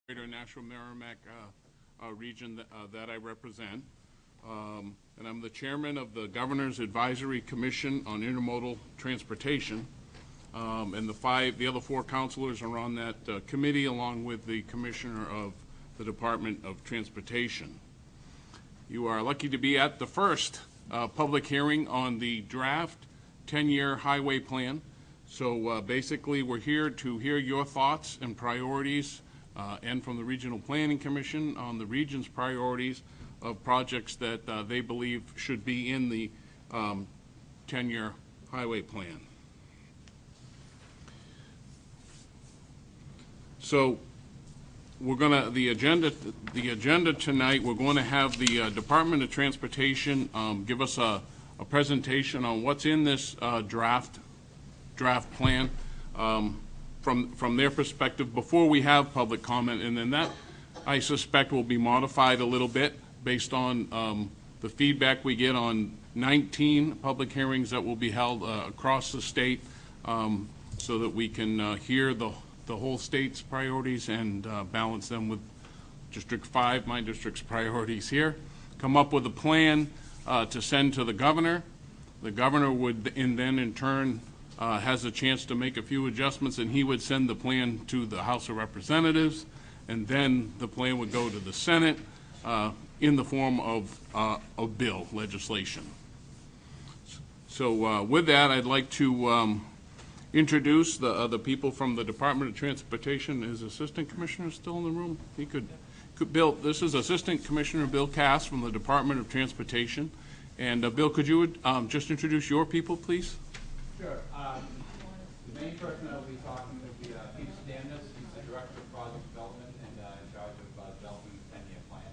Greater Nashua Merrimack region that I represent. And I'm the chairman of the Governor's Advisory Commission on Intermodal Transportation. And the other four counselors are on that committee, along with the commissioner of the Department of Transportation. You are lucky to be at the first public hearing on the draft 10-year highway plan. So basically, we're here to hear your thoughts and priorities and from the Regional Planning Commission on the region's priorities of projects that they believe should be in the 10-year highway plan. So we're going to, the agenda tonight, we're going to have the Department of Transportation give us a presentation on what's in this draft plan from their perspective before we have public comment, and then that, I suspect, will be modified a little bit based on the feedback we get on 19 public hearings that will be held across the state, so that we can hear the whole state's priorities and balance them with District 5, my district's priorities here. Come up with a plan to send to the governor. The governor would then in turn has a chance to make a few adjustments, and he would send the plan to the House of Representatives, and then the plan would go to the Senate in the form of a bill, legislation. So with that, I'd like to introduce the people from the Department of Transportation. Is Assistant Commissioner still in the room? He could Bill, this is Assistant Commissioner Bill Cass from the Department of Transportation. And Bill, could you just introduce your people, please? Sure. The main person that will be talking will be Peter Stamnus. He's the Director of Project Development and in charge of developing the 10-year plan.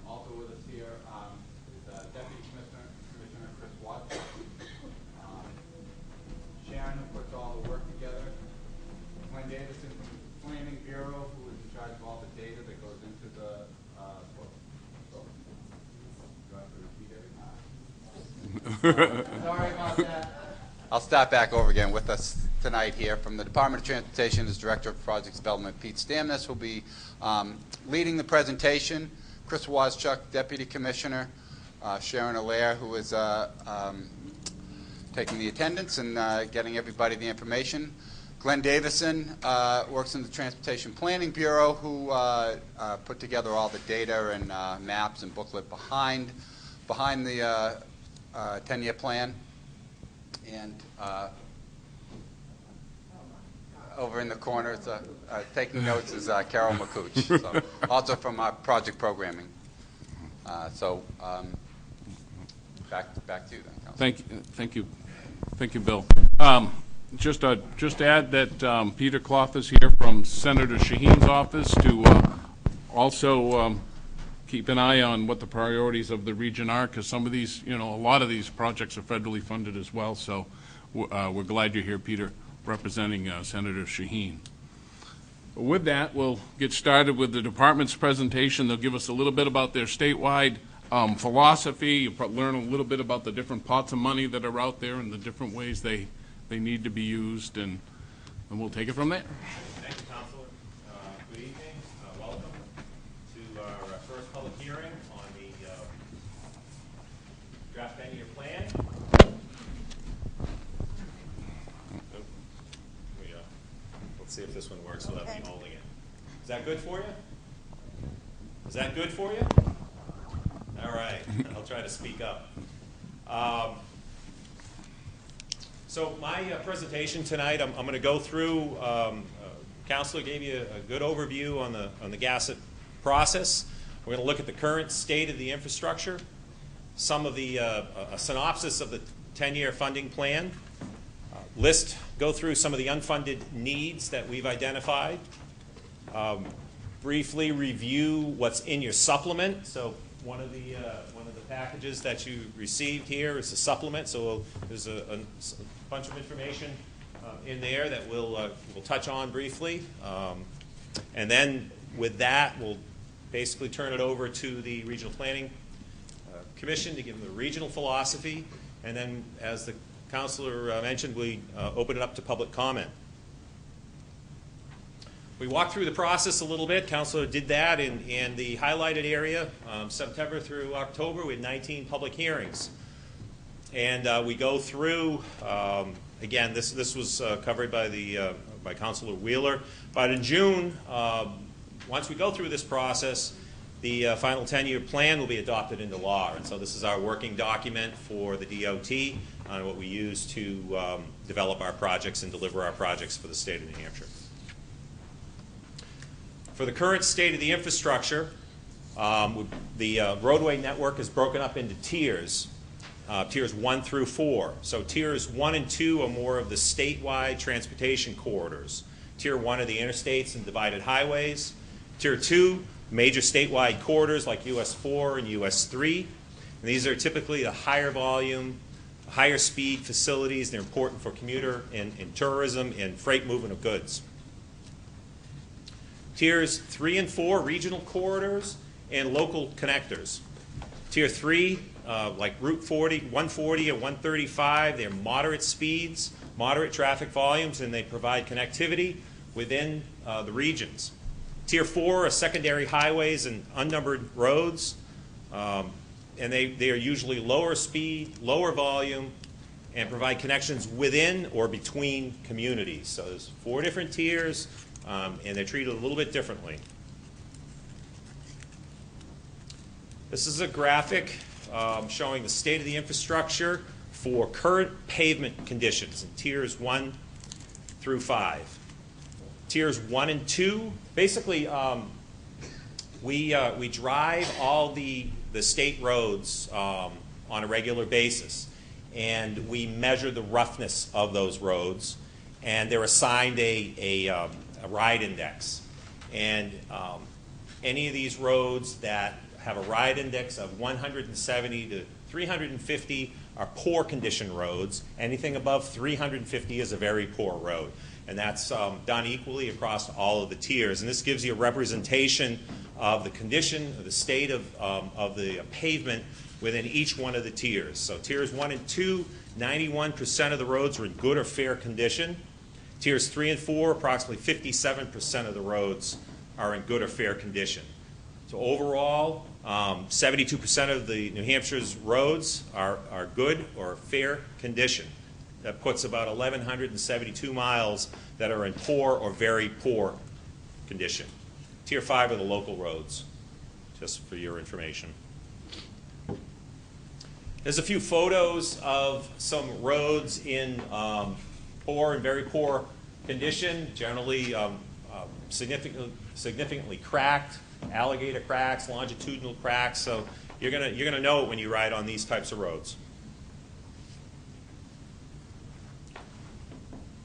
Also with us here is Deputy Commissioner Chris Watson. Sharon, who puts all the work together. Glenn Davison from the Planning Bureau, who is in charge of all the data that goes into the do I have to repeat everything? Sorry about that. I'll start back over again. With us tonight here from the Department of Transportation is Director of Project Development Pete Stamnus, who will be leading the presentation. Chris Wozchuk, Deputy Commissioner. Sharon Allaire, who is taking the attendance and getting everybody the information. Glenn Davison works in the Transportation Planning Bureau, who put together all the data and maps and booklet behind the 10-year plan. And over in the corner, taking notes, is Carol McCooch, so, also from our project programming. Back to you then, Councilor. Thank you, Bill. Just add that Peter Clough is here from Senator Shaheen's office to also keep an eye on what the priorities of the region are, because some of these, a lot of these projects are federally funded as well. So we're glad you're here, Peter, representing Senator Shaheen. With that, we'll get started with the department's presentation. They'll give us a little bit about their statewide philosophy. You'll learn a little bit about the different pots of money that are out there and the different ways they need to be used, and we'll take it from there. Thank you, Councilor. Good evening. Welcome to our first public hearing on the draft 10-year plan. Let's see if this one works without me holding it. Is that good for you? Is that good for you? All right. I'll try to speak up. So my presentation tonight, I'm going to go through. Councilor gave you a good overview on the GASSET process. We're going to look at the current state of the infrastructure, some of the a synopsis of the 10-year funding plan, go through some of the unfunded needs that we've identified, briefly review what's in your supplement. So one of the packages that you received here is a supplement. So there's a bunch of information in there that we'll touch on briefly, and then with that we'll basically turn it over to the Regional Planning Commission to give them the regional philosophy, and then, as the Councilor mentioned, we open it up to public comment. We walked through the process a little bit. Councilor did that in the highlighted area, September through October. We had 19 public hearings. And we go through, again, this was covered by Councilor Wheeler. But in June, once we go through this process, the final 10-year plan will be adopted into law. And so this is our working document for the DOT on what we use to develop our projects and deliver our projects for the state of New Hampshire. For the current state of the infrastructure, the roadway network is broken up into tiers, tiers 1 through 4. So tiers 1 and 2 are more of the statewide transportation corridors. Tier 1 are the interstates and divided highways. Tier 2, major statewide corridors like US 4 and US 3. And these are typically the higher volume, higher speed facilities. They're important for commuter and tourism and freight movement of goods. Tiers 3 and 4, regional corridors and local connectors. Tier 3, like Route 40, 140 and 135, they're moderate speeds, moderate traffic volumes, and they provide connectivity within the regions. Tier 4 are secondary highways and unnumbered roads, and they are usually lower speed, lower volume, and provide connections within or between communities. So there's 4 different tiers, and they're treated a little bit differently. This is a graphic showing the state of the infrastructure for current pavement conditions in tiers 1 through 5. Tiers 1 and 2, basically we drive all the state roads on a regular basis, and we measure the roughness of those roads, and they're assigned a ride index. And any of these roads that have a ride index of 170 to 350 are poor condition roads. Anything above 350 is a very poor road. And that's done equally across all of the tiers. And this gives you a representation of the condition, of the state of the pavement within each one of the tiers. So tiers 1 and 2, 91% of the roads are in good or fair condition. Tiers 3 and 4, approximately 57% of the roads are in good or fair condition. So overall, 72% of the New Hampshire's roads are good or fair condition. That puts about 1,172 miles that are in poor or very poor condition. Tier 5 are the local roads, just for your information. There's a few photos of some roads in poor and very poor condition, generally significantly cracked, alligator cracks, longitudinal cracks. So you're gonna know it when you ride on these types of roads.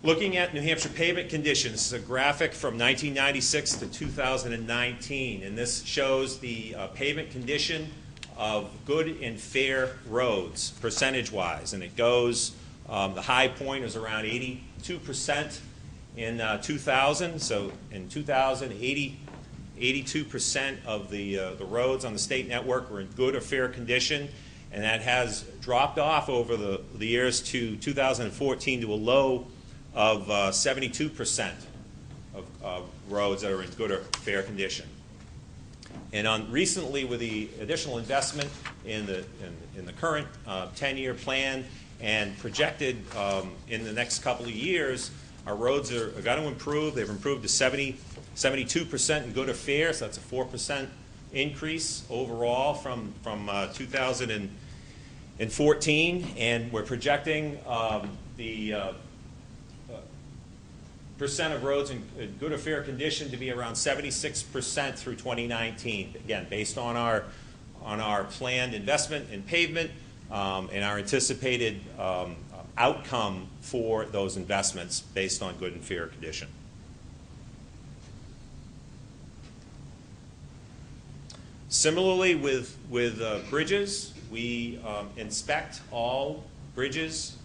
Looking at New Hampshire pavement conditions, this is a graphic from 1996 to 2019, and this shows the pavement condition of good and fair roads, percentage-wise, and it goes, the high point is around 82% in 2000, so in 2000, 82% of the roads on the state network were in good or fair condition, and that has dropped off over the years to 2014 to a low of 72% of roads that are in good or fair condition. And recently, with the additional investment in the current 10-year plan and projected in the next couple of years, our roads are going to improve. They've improved to 72% in good or fair, so that's a 4% increase overall from 2014, and we're projecting the percent of roads in good or fair condition to be around 76% through 2019. Again, based on our planned investment in pavement and our anticipated outcome for those investments based on good and fair condition. Similarly, with bridges, we inspect all bridges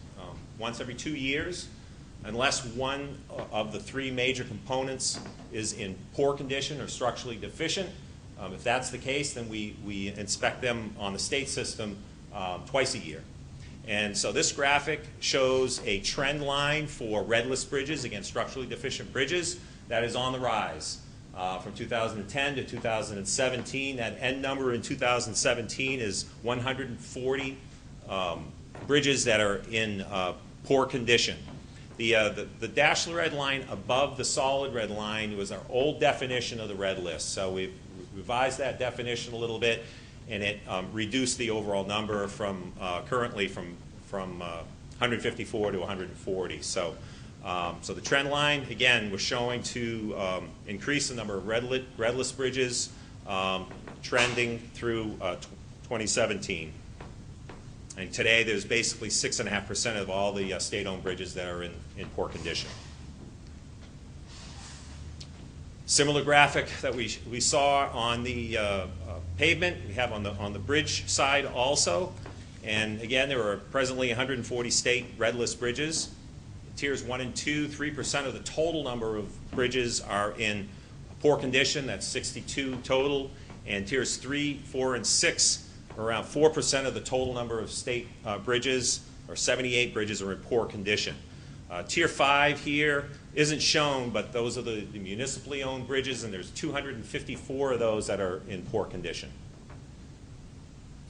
once every 2 years. Unless one of the 3 major components is in poor condition or structurally deficient. If that's the case, then we inspect them on the state system twice a year. And so this graphic shows a trend line for red list bridges against structurally deficient bridges. that is on the rise. From 2010 to 2017, that end number in 2017 is 140 bridges that are in poor condition. The dashed red line above the solid red line was our old definition of the red list. So we've revised that definition a little bit, and it reduced the overall number from currently from 154 to 140. So the trend line, again, was showing to increase the number of red list bridges trending through 2017. And today, there's basically 6.5% of all the state-owned bridges that are in poor condition. Similar graphic that we saw on the pavement, we have on the bridge side also. And again, there are presently 140 state red list bridges. Tiers 1 and 2, 3% of the total number of bridges are in poor condition. That's 62 total. And tiers 3, 4, and 6, around 4% of the total number of state bridges, or 78 bridges, are in poor condition. Tier 5 here isn't shown, but those are the municipally owned bridges, and there's 254 of those that are in poor condition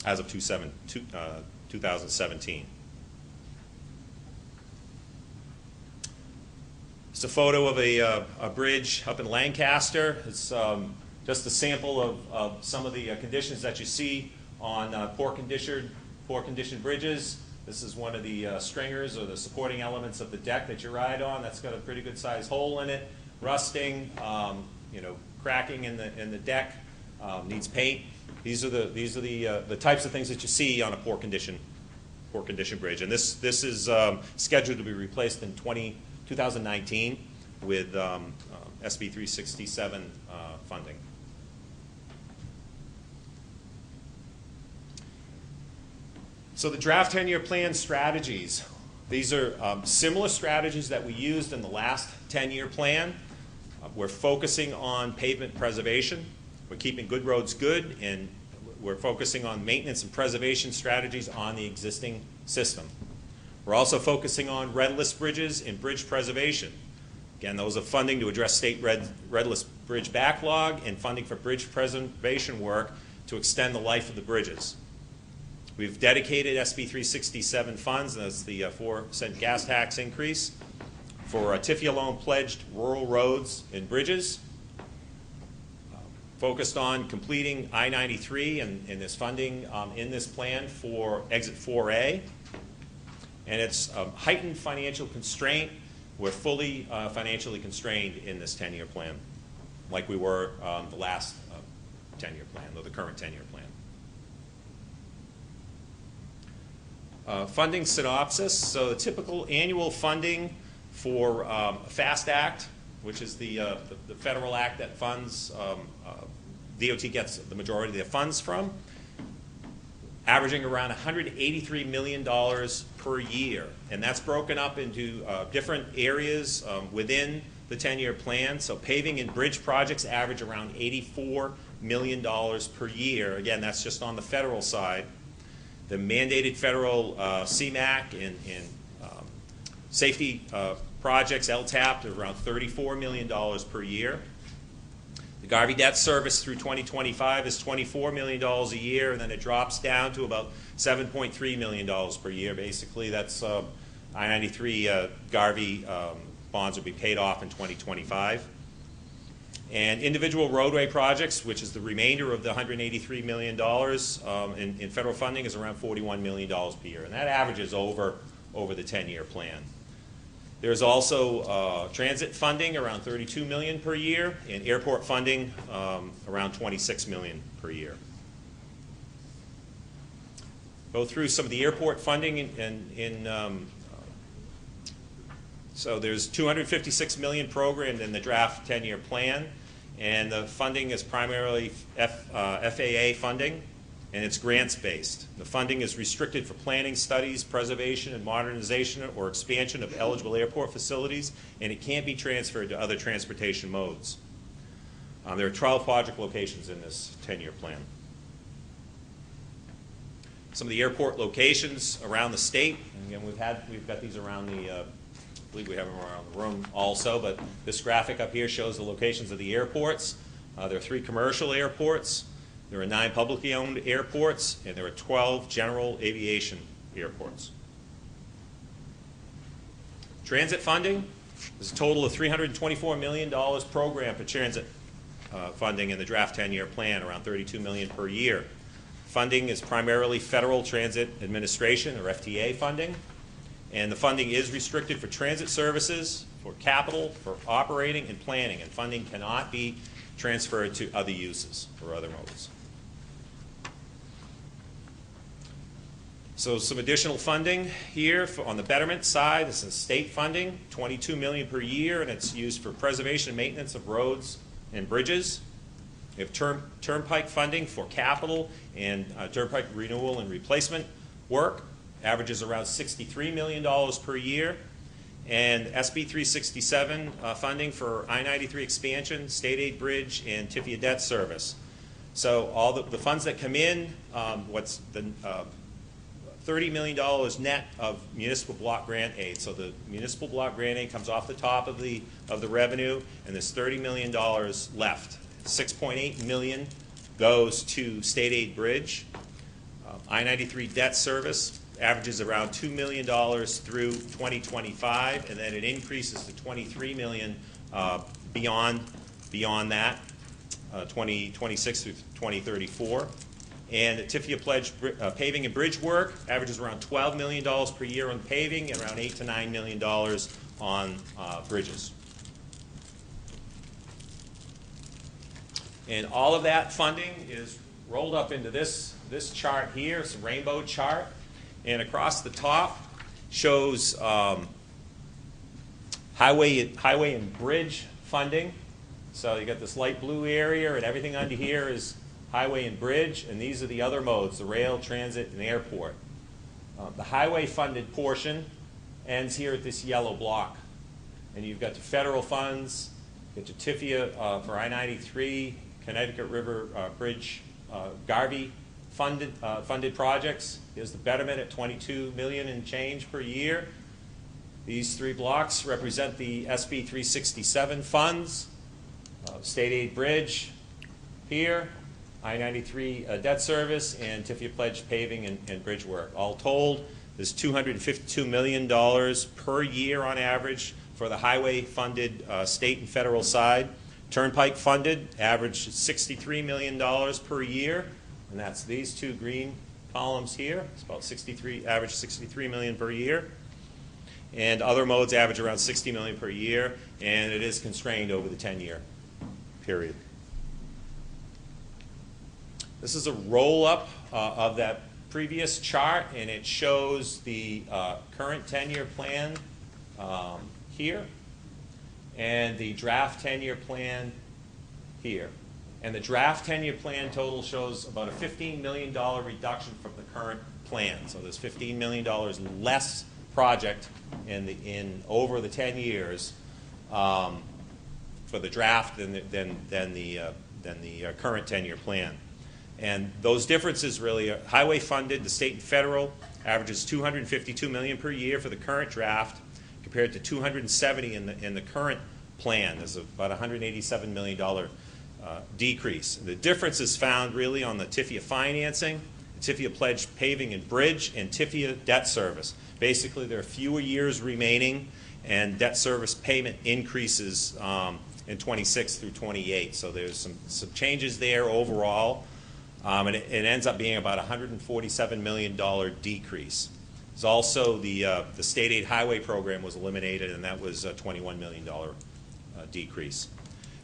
as of 2017. It's a photo of a bridge up in Lancaster. It's just a sample of some of the conditions that you see on poor condition bridges. This is one of the stringers or the supporting elements of the deck that you ride on. That's got a pretty good sized hole in it, rusting, cracking in the deck, needs paint. These are the types of things that you see on a poor condition bridge. And this is scheduled to be replaced in 2019 with SB 367 funding. So the draft 10-year plan strategies, these are similar strategies that we used in the last 10-year plan. We're focusing on pavement preservation. We're keeping good roads good, and we're focusing on maintenance and preservation strategies on the existing system. We're also focusing on red list bridges and bridge preservation. Again, those are funding to address state red list bridge backlog and funding for bridge preservation work to extend the life of the bridges. We've dedicated SB 367 funds, and that's the 4-cent gas tax increase, for TIFIA loan pledged rural roads and bridges. Focused on completing I-93 and this funding in this plan for Exit 4A. And it's heightened financial constraint. We're fully financially constrained in this 10-year plan, like we were the last 10-year plan, or the current 10-year plan. Funding synopsis. So the typical annual funding for FAST Act, which is the federal act that funds, DOT gets the majority of their funds from, averaging around $183 million per year. And that's broken up into different areas within the 10-year plan. So paving and bridge projects average around $84 million per year. Again, that's just on the federal side. The mandated federal CMAQ and safety projects, LTAP, are around $34 million per year. The Garvey debt service through 2025 is $24 million a year, and then it drops down to about $7.3 million per year. Basically, that's I-93 Garvey bonds will be paid off in 2025. And individual roadway projects, which is the remainder of the $183 million in federal funding, is around $41 million per year. And that averages over the 10-year plan. There's also transit funding around $32 million per year, and airport funding around $26 million per year. Go through some of the airport funding so there's $256 million programmed in the draft 10-year plan, and the funding is primarily FAA funding, and it's grants-based. The funding is restricted for planning, studies, preservation, and modernization or expansion of eligible airport facilities, and it can't be transferred to other transportation modes. There are 12 project locations in this 10-year plan. Some of the airport locations around the state, and again, we've got these around the believe we have them around the room also, but this graphic up here shows the locations of the airports. There are 3 commercial airports, there are 9 publicly owned airports, and there are 12 general aviation airports. Transit funding, there's a total of $324 million program for transit funding in the draft 10-year plan, around $32 million per year. Funding is primarily Federal Transit Administration, or FTA funding, and the funding is restricted for transit services, for capital, for operating and planning, and funding cannot be transferred to other uses or other modes. So some additional funding here on the betterment side. This is state funding, $22 million per year, and it's used for preservation and maintenance of roads and bridges. We have turnpike funding for capital and turnpike renewal and replacement work. Averages around $63 million per year. And SB 367 funding for I-93 expansion, state aid bridge, and TIFIA debt service. So all the funds that come in, what's the $30 million net of municipal block grant aid. So the municipal block grant aid comes off the top of the revenue, and there's $30 million left. $6.8 million goes to state aid bridge. I-93 debt service averages around $2 million through 2025, and then it increases to $23 million beyond that, 2026 through 2034. And the TIFIA pledge paving and bridge work averages around $12 million per year on paving and around $8 to $9 million on bridges. And all of that funding is rolled up into this chart here. It's a rainbow chart. And across the top shows highway and bridge funding. So you got this light blue area, and everything under here is highway and bridge, and these are the other modes, the rail, transit, and airport. The highway funded portion ends here at this yellow block. And you've got the federal funds, you got your TIFIA for I-93, Connecticut River Bridge, Garvey funded projects. Here's the betterment at $22 million and change per year. These 3 blocks represent the SB 367 funds, state aid bridge here, I-93 debt service, and TIFIA pledge paving and bridge work. All told, there's $252 million per year on average for the highway funded state and federal side. Turnpike funded average $63 million per year, and that's these 2 green columns here. It's about average $63 million per year. And other modes average around $60 million per year, and it is constrained over the 10-year period. This is a roll-up of that previous chart, and it shows the current 10-year plan here and the draft 10-year plan here. And the draft 10-year plan total shows about a $15 million reduction from the current plan. So there's $15 million less project in over the 10 years for the draft than the current 10-year plan. And those differences really are highway funded, the state and federal averages $252 million per year for the current draft compared to $270 in the current plan. There's about a $187 million decrease. The difference is found really on the TIFIA financing, the TIFIA pledge paving and bridge, and TIFIA debt service. Basically, there are fewer years remaining, and debt service payment increases in 26 through 28. So there's some changes there overall. And it ends up being about a $147 million decrease. There's also the state aid highway program was eliminated, and that was a $21 million decrease.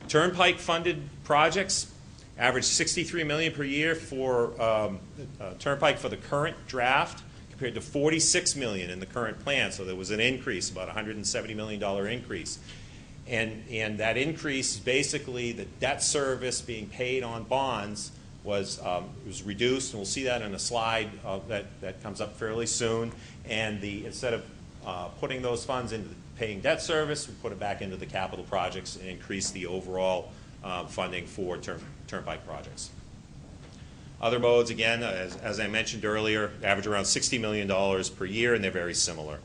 Turnpike funded projects average $63 million per year for Turnpike for the current draft compared to $46 million in the current plan. So there was an increase, about a $170 million increase. And that increase is basically the debt service being paid on bonds was reduced, and we'll see that in a slide that comes up fairly soon. And instead of putting those funds into paying debt service, we put it back into the capital projects and increase the overall funding for turnpike projects. Other modes, again, as I mentioned earlier, average around $60 million per year, and they're very similar.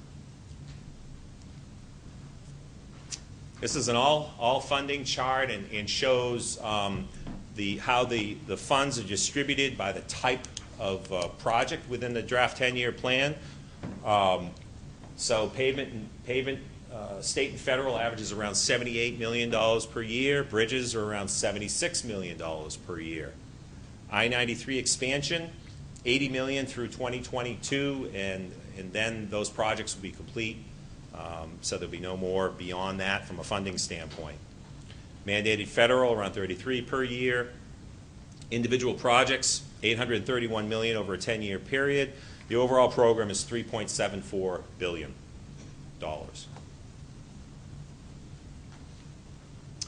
This is an all funding chart and shows how the funds are distributed by the type of project within the draft 10-year plan. So pavement, state and federal averages around $78 million per year. Bridges are around $76 million per year. I-93 expansion, $80 million through 2022, and then those projects will be complete. So there'll be no more beyond that from a funding standpoint. Mandated federal, around $33 per year. Individual projects, $831 million over a 10-year period. The overall program is $3.74 billion.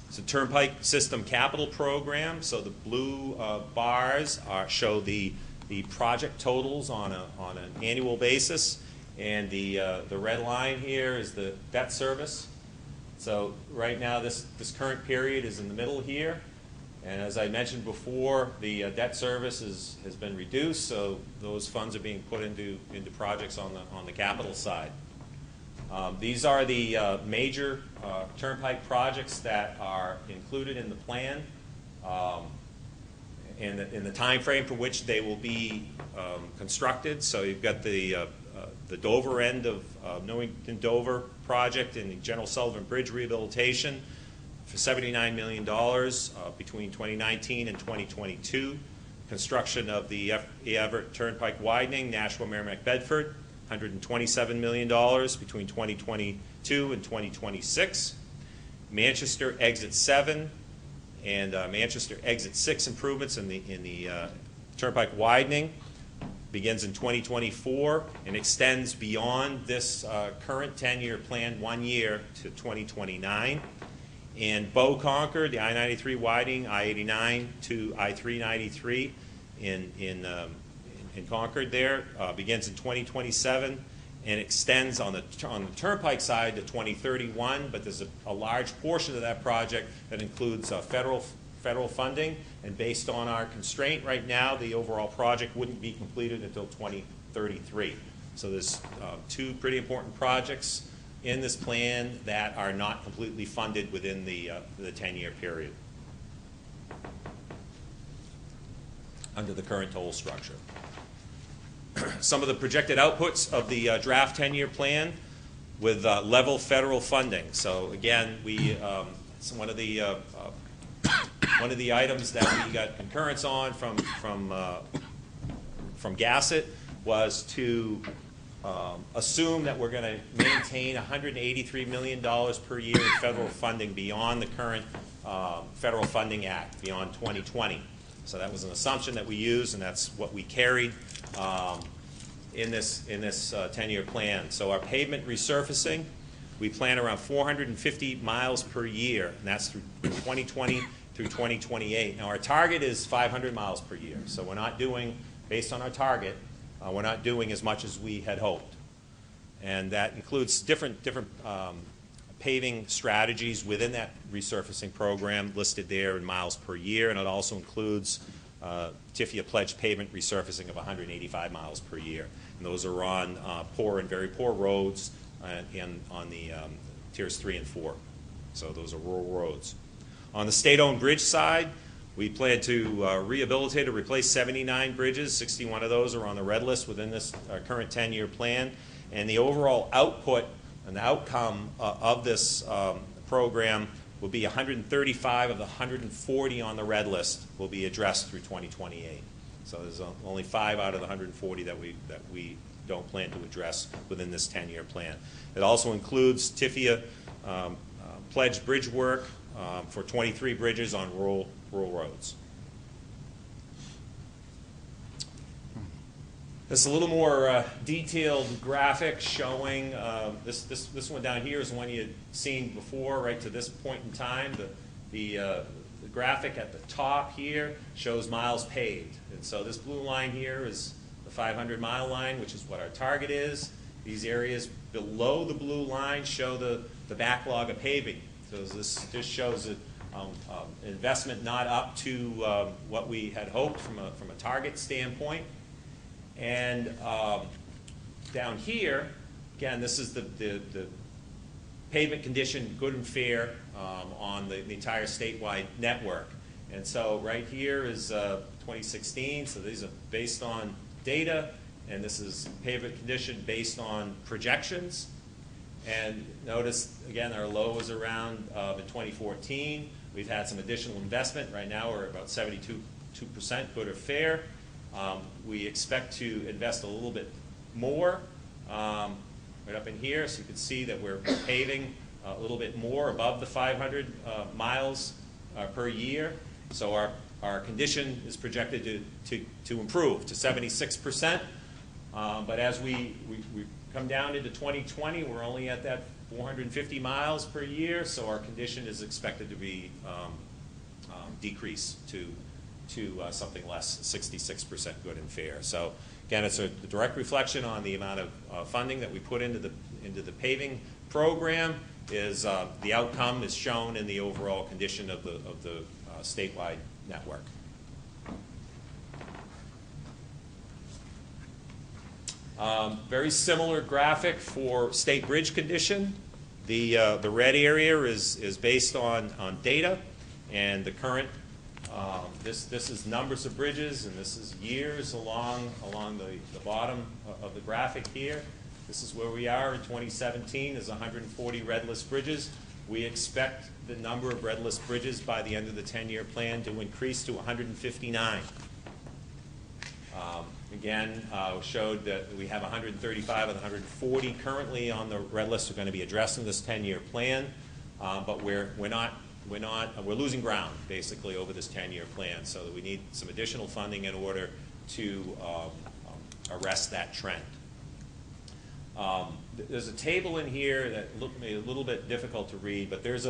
It's a Turnpike System Capital Program. So the blue bars show the project totals on an annual basis, and the red line here is the debt service. So right now this current period is in the middle here, and as I mentioned before, the debt service has been reduced, so those funds are being put into projects on the capital side. These are the major Turnpike projects that are included in the plan, in the time frame for which they will be constructed. So you've got the Dover end of Newington Dover project and the General Sullivan Bridge rehabilitation for $79 million between 2019 and 2022. Construction of the Everett Turnpike widening, Nashua, Merrimack, Bedford, $127 million between 2022 and 2026. Manchester Exit 7 and Manchester Exit 6 improvements in the Turnpike widening begins in 2024 and extends beyond this current 10-year plan 1 year to 2029. And Bow Concord, the I-93 widening, I-89 to I-393 in Concord there, begins in 2027 and extends on the Turnpike side to 2031, but there's a large portion of that project that includes federal funding, and based on our constraint right now, the overall project wouldn't be completed until 2033. So there's two pretty important projects in this plan that are not completely funded within the 10-year period under the current toll structure. Some of the projected outputs of the draft 10-year plan with level federal funding. So again, one of the items that we got concurrence on from Gassett was to assume that we're going to maintain $183 million per year in federal funding beyond the current Federal Funding Act, beyond 2020. So that was an assumption that we used, and that's what we carried in this 10-year plan. So our pavement resurfacing, we plan around 450 miles per year, and that's through 2020 through 2028. Now our target is 500 miles per year, so we're not doing, based on our target, we're not doing as much as we had hoped. And that includes different paving strategies within that resurfacing program listed there in miles per year, and it also includes TIFIA pledged pavement resurfacing of 185 miles per year. And those are on poor and very poor roads and on the tiers 3 and 4. So those are rural roads. On the state-owned bridge side, we plan to rehabilitate or replace 79 bridges. 61 of those are on the red list within this current 10-year plan. And the overall output and the outcome of this program will be 135 of the 140 on the red list will be addressed through 2028. So there's only 5 out of the 140 that we don't plan to address within this 10-year plan. It also includes TIFIA pledged bridge work for 23 bridges on rural roads. This is a little more detailed graphic showing this one down here is the one you had seen before, right to this point in time. The graphic at the top here shows miles paved, and so this blue line here is the 500-mile line, which is what our target is. These areas below the blue line show the backlog of paving. So this just shows an investment not up to what we had hoped from a target standpoint. And down here, again, this is the pavement condition good and fair on the entire statewide network. And so right here is 2016, so these are based on data, and this is pavement condition based on projections. And notice, again, our low was around in 2014. We've had some additional investment. Right now we're about 72% good or fair. We expect to invest a little bit more right up in here, so you can see that we're paving a little bit more above the 500 miles per year. So our condition is projected to improve to 76%. But as we come down into 2020, we're only at that 450 miles per year, so our condition is expected to be decreased to something less, 66% good and fair. So again, it's a direct reflection on the amount of funding that we put into the paving program. Is the outcome is shown in the overall condition of the statewide network. Very similar graphic for state bridge condition. The red area is based on data, and the current this is numbers of bridges, and this is years along the bottom of the graphic here. This is where we are in 2017. There's 140 red list bridges. We expect the number of red list bridges by the end of the 10-year plan to increase to 159. Again, showed that we have 135 and 140 currently on the red list are going to be addressed in this 10-year plan, but we're losing ground basically over this 10-year plan, so that we need some additional funding in order to arrest that trend. There's a table in here that looked a little bit difficult to read, but there's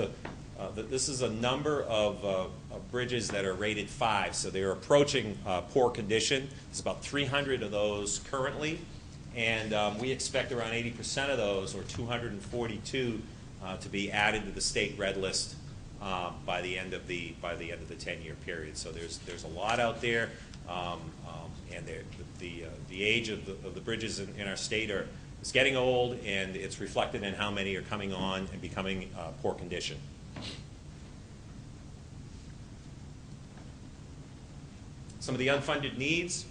this is a number of bridges that are rated 5, so they're approaching poor condition. There's about 300 of those currently, and we expect around 80% of those, or 242, to be added to the state red list by the end of the 10-year period. So there's a lot out there, and the age of the bridges in our state is getting old, and it's reflected in how many are coming on and becoming poor condition. Some of the unfunded needs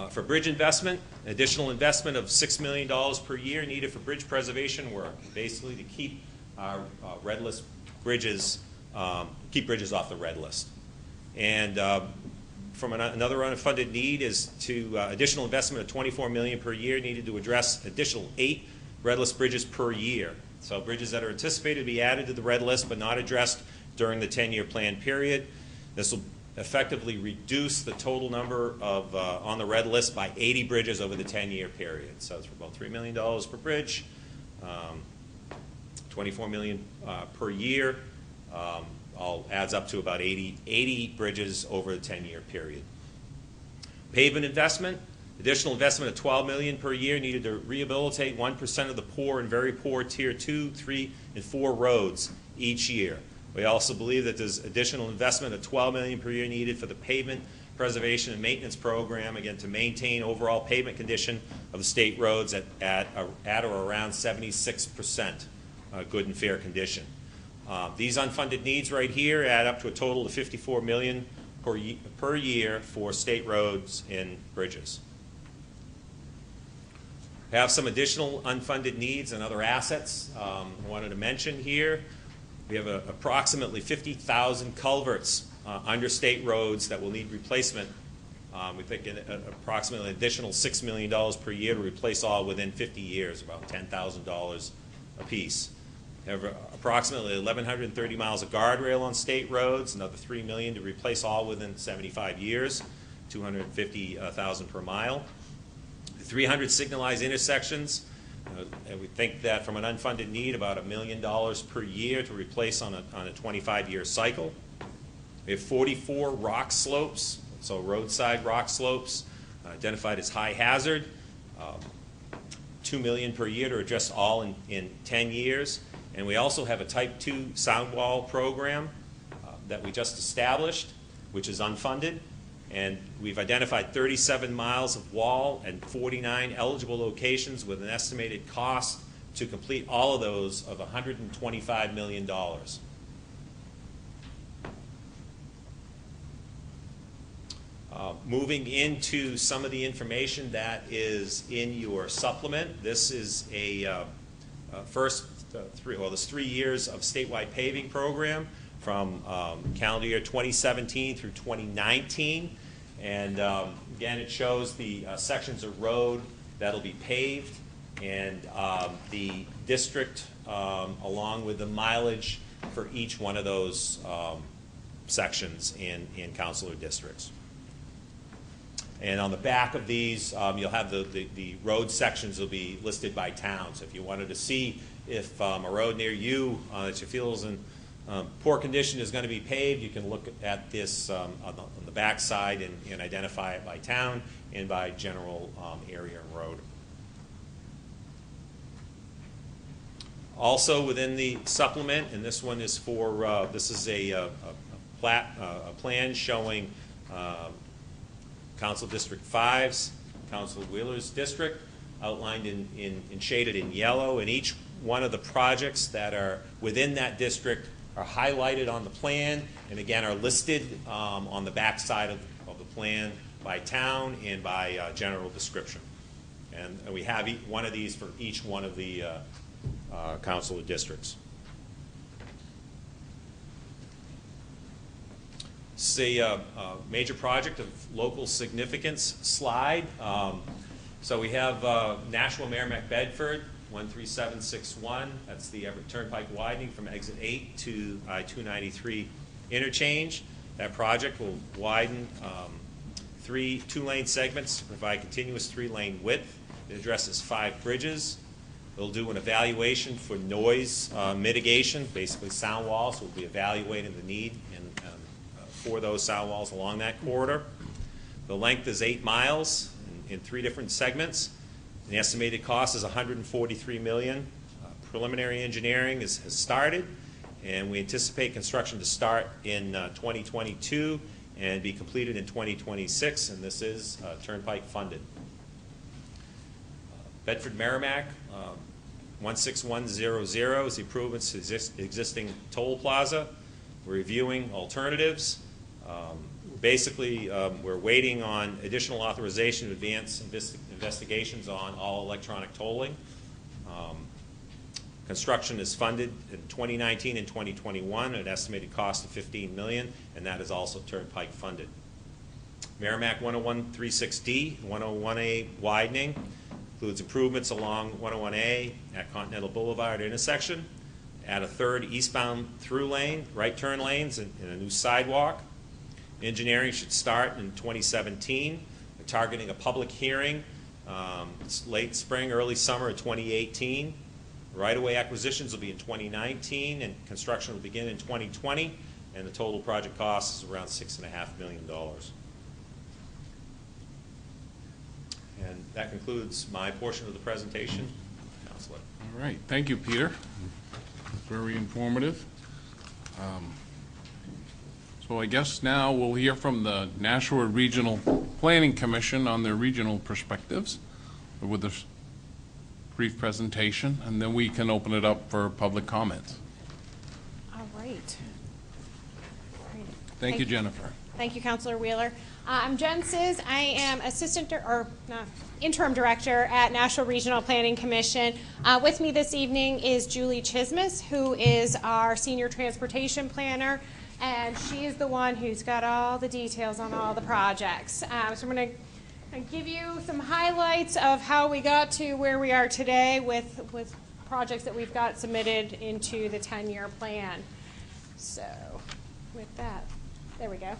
for bridge investment: additional investment of $6 million per year needed for bridge preservation work, basically to keep our red list bridges, keep bridges off the red list. And from another unfunded need is to additional investment of $24 million per year needed to address additional 8 red list bridges per year. So bridges that are anticipated to be added to the red list but not addressed during the 10-year plan period. This will effectively reduce the total number of on the red list by 80 bridges over the 10-year period. So it's for about $3 million per bridge, $24 million per year. All adds up to about 80 bridges over the 10-year period. Pavement investment, additional investment of $12 million per year needed to rehabilitate 1% of the poor and very poor Tier 2, 3, and 4 roads each year. We also believe that there's additional investment of $12 million per year needed for the pavement preservation and maintenance program, again, to maintain overall pavement condition of the state roads at or around 76% good and fair condition. These unfunded needs right here add up to a total of $54 million per year for state roads and bridges. We have some additional unfunded needs and other assets I wanted to mention here. We have approximately 50,000 culverts under state roads that will need replacement. We think approximately an additional $6 million per year to replace all within 50 years, about $10,000 apiece. We have approximately 1,130 miles of guardrail on state roads, another $3 million to replace all within 75 years, $250,000 per mile. 300 signalized intersections, and we think that from an unfunded need, about $1 million per year to replace on a 25-year cycle. We have 44 rock slopes, so roadside rock slopes, identified as high hazard, $2 million per year to address all in 10 years. And we also have a Type 2 sound wall program that we just established, which is unfunded. And we've identified 37 miles of wall and 49 eligible locations with an estimated cost to complete all of those of $125 million. Moving into some of the information that is in your supplement, this is a there's 3 years of statewide paving program from calendar year 2017 through 2019. And again, it shows the sections of road that'll be paved and the district along with the mileage for each one of those sections in council or districts. And on the back of these, you'll have the road sections will be listed by town. So if you wanted to see if a road near you that you feel is in poor condition is going to be paved, you can look at this on the back side and identify it by town and by general area and road. Also within the supplement, and this one is for, this is a plan showing Council District 5's, Council Wheeler's district, outlined in shaded in yellow, and each one of the projects that are within that district are highlighted on the plan, and again are listed on the back side of the plan by town and by general description. And we have one of these for each one of the council districts. This is a major project of local significance slide. So we have Nashua Merrimack Bedford 13761. That's the Everett Turnpike widening from exit 8 to I-293 interchange. That project will widen 3 two-lane segments to provide continuous 3-lane width. It addresses 5 bridges. They'll do an evaluation for noise mitigation, basically sound walls. We'll be evaluating the need for those sound walls along that corridor. The length is 8 miles in 3 different segments. The estimated cost is $143 million. Preliminary engineering has started, and we anticipate construction to start in 2022 and be completed in 2026, and this is Turnpike funded. Bedford Merrimack 16100 is the improvements to existing toll plaza. We're reviewing alternatives. Basically, we're waiting on additional authorization to advance investigations on all electronic tolling. Construction is funded in 2019 and 2021 at an estimated cost of $15 million, and that is also Turnpike funded. Merrimack 10136D, 101A widening includes improvements along 101A at Continental Boulevard intersection, add a 3rd eastbound through lane, right turn lanes, and a new sidewalk. Engineering should start in 2017. We're targeting a public hearing late spring, early summer of 2018. Right-of-way acquisitions will be in 2019, and construction will begin in 2020, and the total project cost is around $6.5 million. And that concludes my portion of the presentation. Counselor. All right, thank you, Peter. Very informative. So I guess now we'll hear from the Nashua Regional Planning Commission on their regional perspectives with a brief presentation, and then we can open it up for public comments. All right. Great. Thank you, Jennifer. Thank you, Councilor Wheeler. I'm Jen Sizz. I am interim director at Nashua Regional Planning Commission. With me this evening is Julie Chismas, who is our senior transportation planner, and she is the one who's got all the details on all the projects. So I'm going to give you some highlights of how we got to where we are today with projects that we've got submitted into the 10-year plan. So with that, there we go.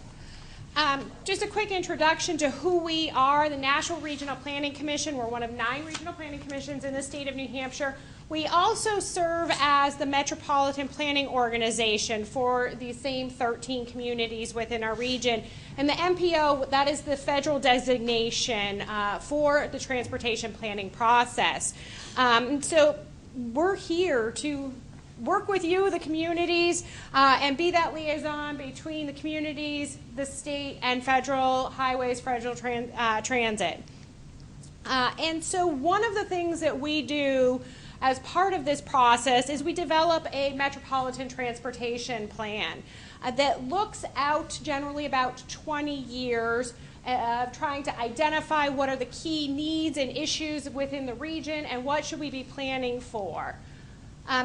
Just a quick introduction to who we are. The Nashua Regional Planning Commission, we're one of 9 regional planning commissions in the state of New Hampshire. We also serve as the Metropolitan Planning Organization for the same 13 communities within our region. And the MPO, that is the federal designation for the transportation planning process. So we're here to work with you, the communities, and be that liaison between the communities, the state, and federal highways, federal transit. And so one of the things that we do as part of this process is we develop a metropolitan transportation plan that looks out generally about 20 years of trying to identify what are the key needs and issues within the region and what should we be planning for.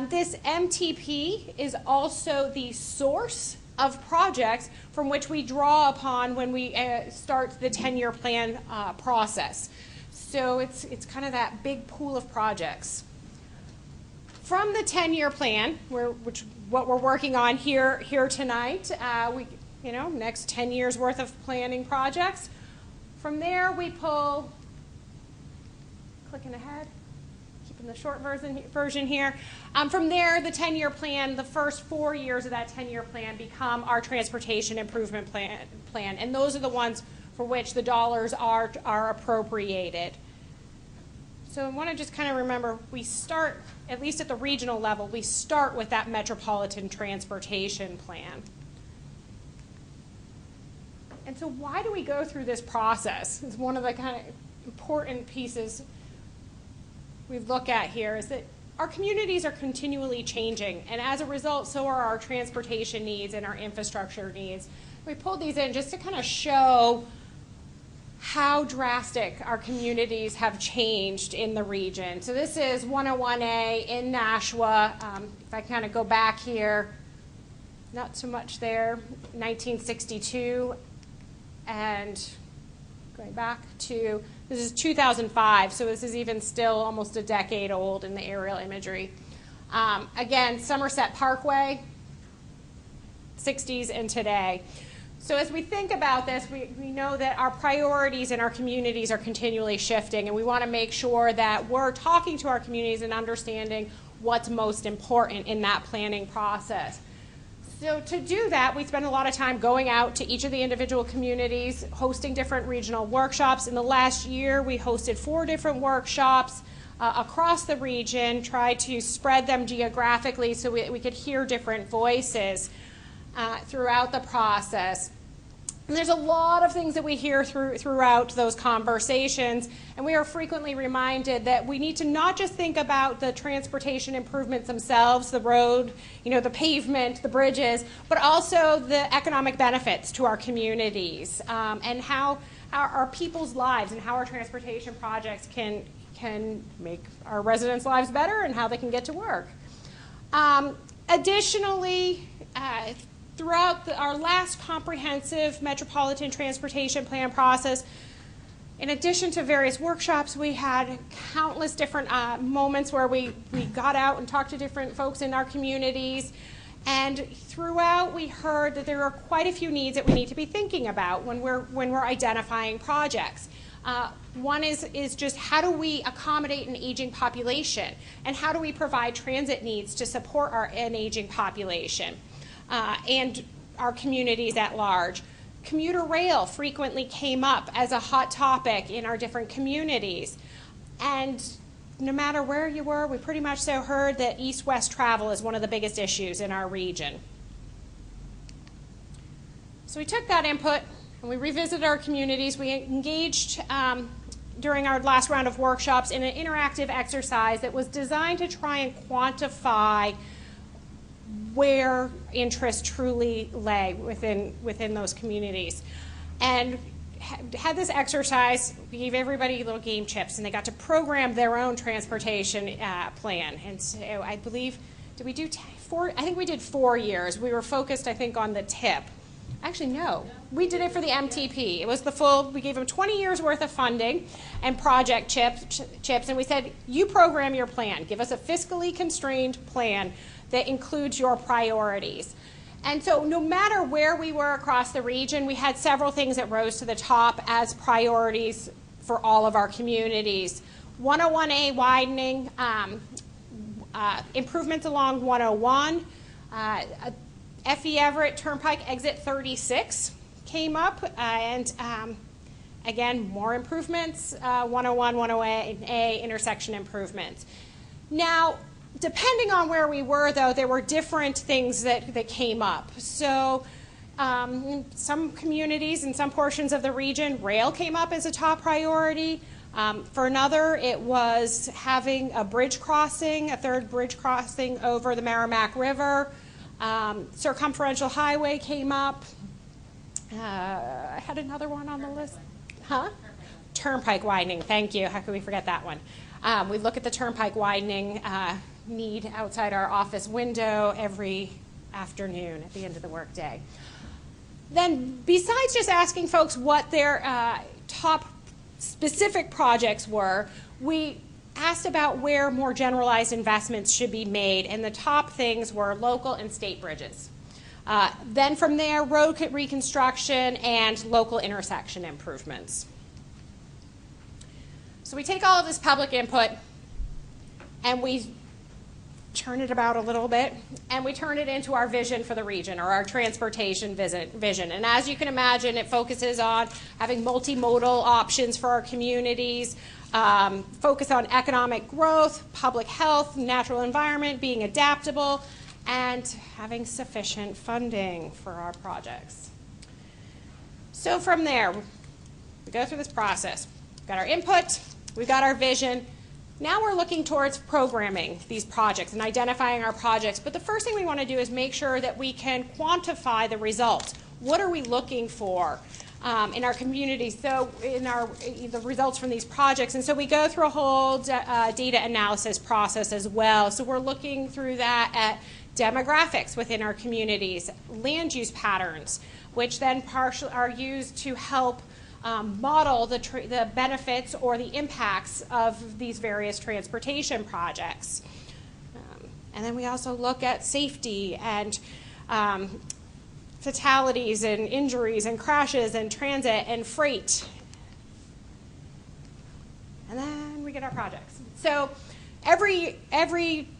This MTP is also the source of projects from which we draw upon when we start the 10-year plan process. So it's kind of that big pool of projects. From the 10-year plan, what we're working on here tonight, next 10 years worth of planning projects. From there, we pull, clicking ahead, keeping the short version here. From there, the 10-year plan, the first 4 years of that 10-year plan become our transportation improvement plan, and those are the ones for which the dollars are appropriated. So I want to just kind of remember, we start, at least at the regional level, we start with that metropolitan transportation plan. And so why do we go through this process? It's one of the kind of important pieces we look at here is that our communities are continually changing, and as a result, so are our transportation needs and our infrastructure needs. We pulled these in just to kind of show how drastic our communities have changed in the region. So this is 101A in Nashua. If I kind of go back here, not so much there, 1962, and going back to, this is 2005, so this is even still almost a decade old in the aerial imagery. Again, Somerset Parkway, 60s and today. So as we think about this, we know that our priorities in our communities are continually shifting, and we want to make sure that we're talking to our communities and understanding what's most important in that planning process. So to do that, we spend a lot of time going out to each of the individual communities, hosting different regional workshops. In the last year, we hosted 4 different workshops across the region, tried to spread them geographically so we could hear different voices throughout the process. And there's a lot of things that we hear throughout those conversations, and we are frequently reminded that we need to not just think about the transportation improvements themselves, the road, the pavement, the bridges, but also the economic benefits to our communities, and how our people's lives and how our transportation projects can make our residents' lives better and how they can get to work. Additionally, throughout our last comprehensive metropolitan transportation plan process, in addition to various workshops, we had countless different moments where we got out and talked to different folks in our communities. And throughout, we heard that there are quite a few needs that we need to be thinking about when we're identifying projects. One is just how do we accommodate an aging population, and how do we provide transit needs to support an aging population and our communities at large. Commuter rail frequently came up as a hot topic in our different communities, and no matter where you were, we pretty much so heard that east-west travel is one of the biggest issues in our region. So we took that input and we revisited our communities. We engaged during our last round of workshops in an interactive exercise that was designed to try and quantify where interest truly lay within those communities. And had this exercise, we gave everybody little game chips, and they got to program their own transportation plan. And so I believe, did we do 4? I think we did 4 years. We were focused, I think, on the tip. Actually, no. We did it for the MTP. It was the full, we gave them 20 years worth of funding and project chips, and we said, you program your plan. Give us a fiscally constrained plan that includes your priorities. And so no matter where we were across the region, we had several things that rose to the top as priorities for all of our communities. 101A widening, improvements along 101, F.E. Everett Turnpike exit 36 came up, and again, more improvements, 101, 101A intersection improvements. Now, depending on where we were, though, there were different things that came up. So in some communities, in some portions of the region, rail came up as a top priority. For another, it was having a bridge crossing, a third bridge crossing over the Merrimack River. Circumferential highway came up. I had another one on the list. Huh? Turnpike widening, thank you. How could we forget that one? We look at the turnpike widening need outside our office window every afternoon at the end of the workday. Then, besides just asking folks what their top specific projects were, we asked about where more generalized investments should be made, and the top things were local and state bridges. Then from there, road reconstruction and local intersection improvements. So we take all of this public input and we turn it about a little bit, and we turn it into our vision for the region, or our transportation vision. And as you can imagine, it focuses on having multimodal options for our communities, focus on economic growth, public health, natural environment, being adaptable, and having sufficient funding for our projects. So from there, we go through this process. We've got our input, we've got our vision. Now we're looking towards programming these projects and identifying our projects. But the first thing we want to do is make sure that we can quantify the results. What are we looking for in our community? So the results from these projects. And so we go through a whole data analysis process as well. So we're looking through that at demographics within our communities, land use patterns, which then partially are used to help model the benefits or the impacts of these various transportation projects. And then we also look at safety and fatalities and injuries and crashes and transit and freight. And then we get our projects. So every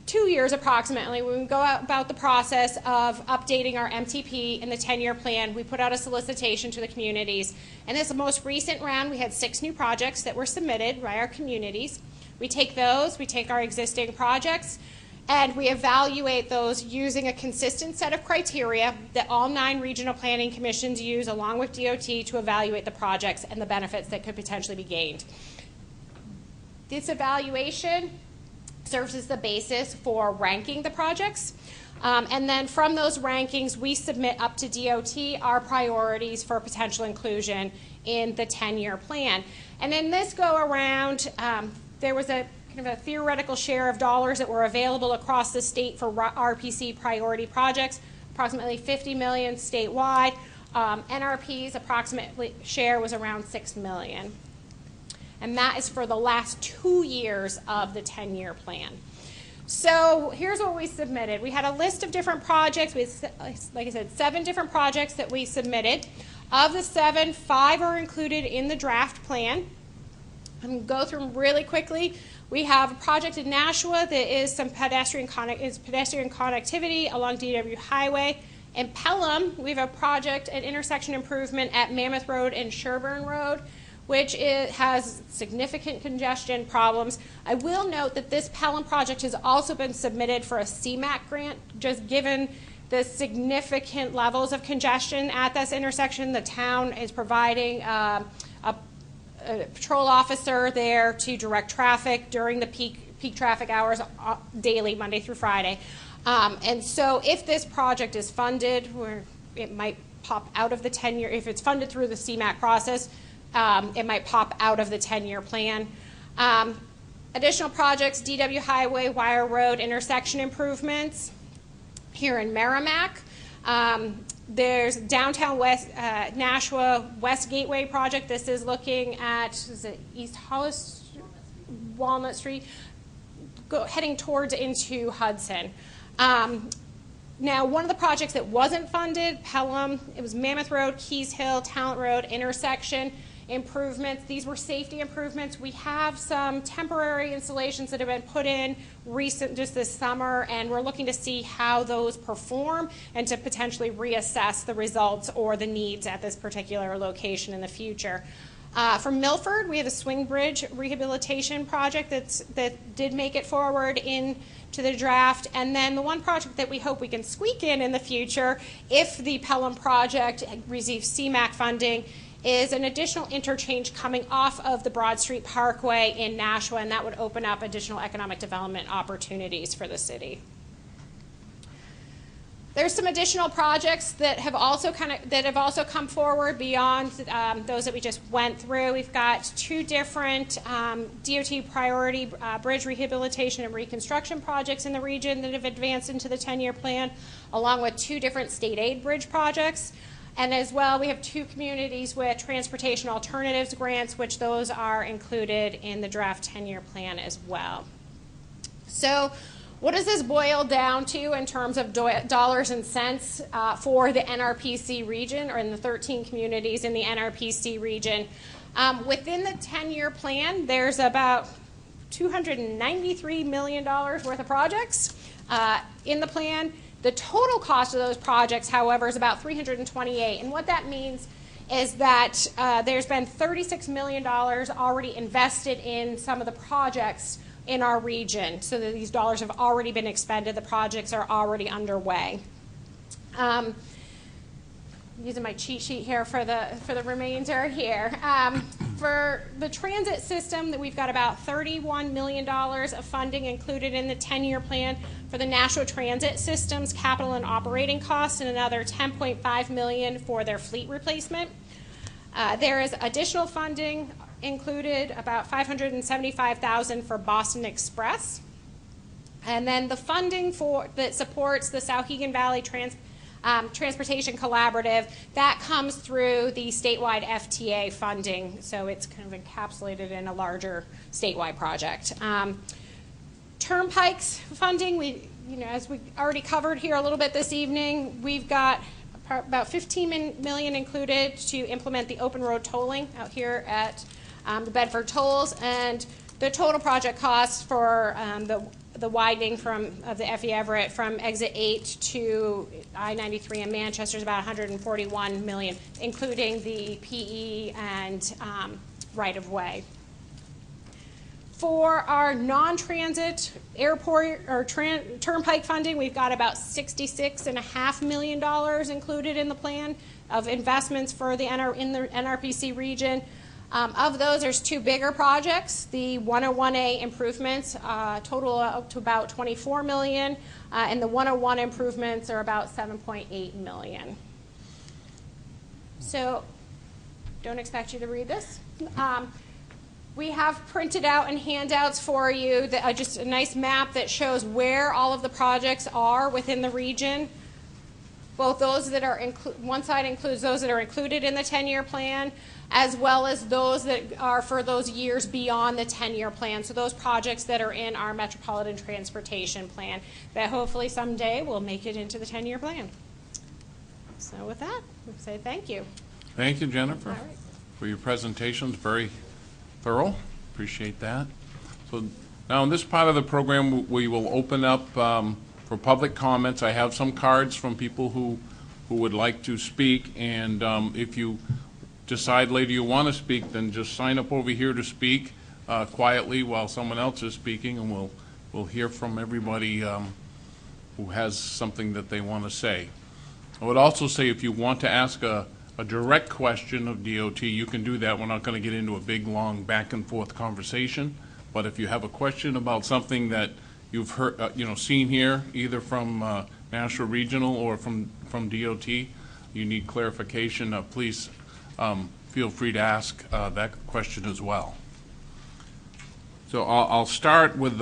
2 years approximately, when we go about the process of updating our MTP and the 10-year plan, we put out a solicitation to the communities. And this most recent round, we had 6 new projects that were submitted by our communities. We take those, we take our existing projects, and we evaluate those using a consistent set of criteria that all 9 regional planning commissions use along with DOT to evaluate the projects and the benefits that could potentially be gained. This evaluation serves as the basis for ranking the projects. And then from those rankings, we submit up to DOT our priorities for potential inclusion in the 10-year plan. And in this go around, there was a kind of a theoretical share of dollars that were available across the state for RPC priority projects, approximately $50 million statewide. NRP's approximate share was around $6 million. And that is for the last 2 years of the 10-year plan. So here's what we submitted. We had a list of different projects. We had, like I said, 7 different projects that we submitted. Of the 7, 5 are included in the draft plan. I'm going to go through them really quickly. We have a project in Nashua that is some pedestrian connectivity along DW Highway. In Pelham, we have a project, an intersection improvement at Mammoth Road and Sherburne Road, which has significant congestion problems. I will note that this Pelham project has also been submitted for a CMAQ grant, just given the significant levels of congestion at this intersection. The town is providing a patrol officer there to direct traffic during the peak traffic hours daily, Monday through Friday. And so if this project is funded, where it might pop out of the 10-year, if it's funded through the CMAQ process, it might pop out of the 10-year plan. Additional projects, DW Highway, Wire Road, intersection improvements here in Merrimack. There's downtown Nashua West Gateway project. This is looking at, is it East Hollis, Walnut Street, heading towards into Hudson. Now, one of the projects that wasn't funded, Pelham, it was Mammoth Road, Keys Hill, Talent Road, intersection improvements. These were safety improvements. We have some temporary installations that have been put in just this summer, and we're looking to see how those perform and to potentially reassess the results or the needs at this particular location in the future. From Milford, we have a swing bridge rehabilitation project that did make it forward into the draft. And then the one project that we hope we can squeak in the future, if the Pelham project receives CMAQ funding, is an additional interchange coming off of the Broad Street Parkway in Nashua, and that would open up additional economic development opportunities for the city. There's some additional projects that have also come forward beyond those that we just went through. We've got two different DOT priority bridge rehabilitation and reconstruction projects in the region that have advanced into the 10-year plan, along with two different state aid bridge projects. And as well, we have two communities with transportation alternatives grants, which those are included in the draft 10-year plan as well. So what does this boil down to in terms of dollars and cents for the NRPC region, or in the 13 communities in the NRPC region? Within the 10-year plan, there's about $293 million worth of projects in the plan. The total cost of those projects, however, is about $328. And what that means is that there's been $36 million already invested in some of the projects in our region, so that these dollars have already been expended. The projects are already underway. Using my cheat sheet here for the remainder here. For the transit system, that we've got about $31 million of funding included in the 10-year plan for the Nashua Transit System's capital and operating costs, and another $10.5 million for their fleet replacement. There is additional funding included, about $575,000 for Boston Express. And then the funding that supports the Souhegan Valley Transportation Collaborative, that comes through the statewide FTA funding, so it's kind of encapsulated in a larger statewide project. Turnpikes funding, as we already covered here a little bit this evening, we've got about $15 million included to implement the open road tolling out here at the Bedford Tolls, and the total project cost for the widening of the F.E. Everett from exit 8 to I-93 in Manchester is about $141 million, including the PE and right-of-way. For our non-transit airport or turnpike funding, we've got about $66.5 million included in the plan of investments for in the NRPC region. Of those, there's two bigger projects. The 101A improvements total up to about $24 million, and the 101 improvements are about $7.8 million. So, don't expect you to read this. We have printed out in handouts for you just a nice map that shows where all of the projects are within the region. Both those that are one side includes those that are included in the 10-year plan, as well as those that are for those years beyond the 10-year plan. So those projects that are in our Metropolitan Transportation Plan that hopefully someday will make it into the 10-year plan. So with that, we say thank you. Thank you, Jennifer, All right. for your presentations. Very thorough. Appreciate that. So now in this part of the program, we will open up for public comments. I have some cards from people who would like to speak, and if you decide later you want to speak, then just sign up over here to speak quietly while someone else is speaking, and we'll hear from everybody who has something that they want to say. I would also say if you want to ask a direct question of DOT, you can do that. We're not going to get into a big, long, back and forth conversation, but if you have a question about something that you've heard, seen here, either from National Regional or from DOT, you need clarification, please feel free to ask that question as well. So I'll start with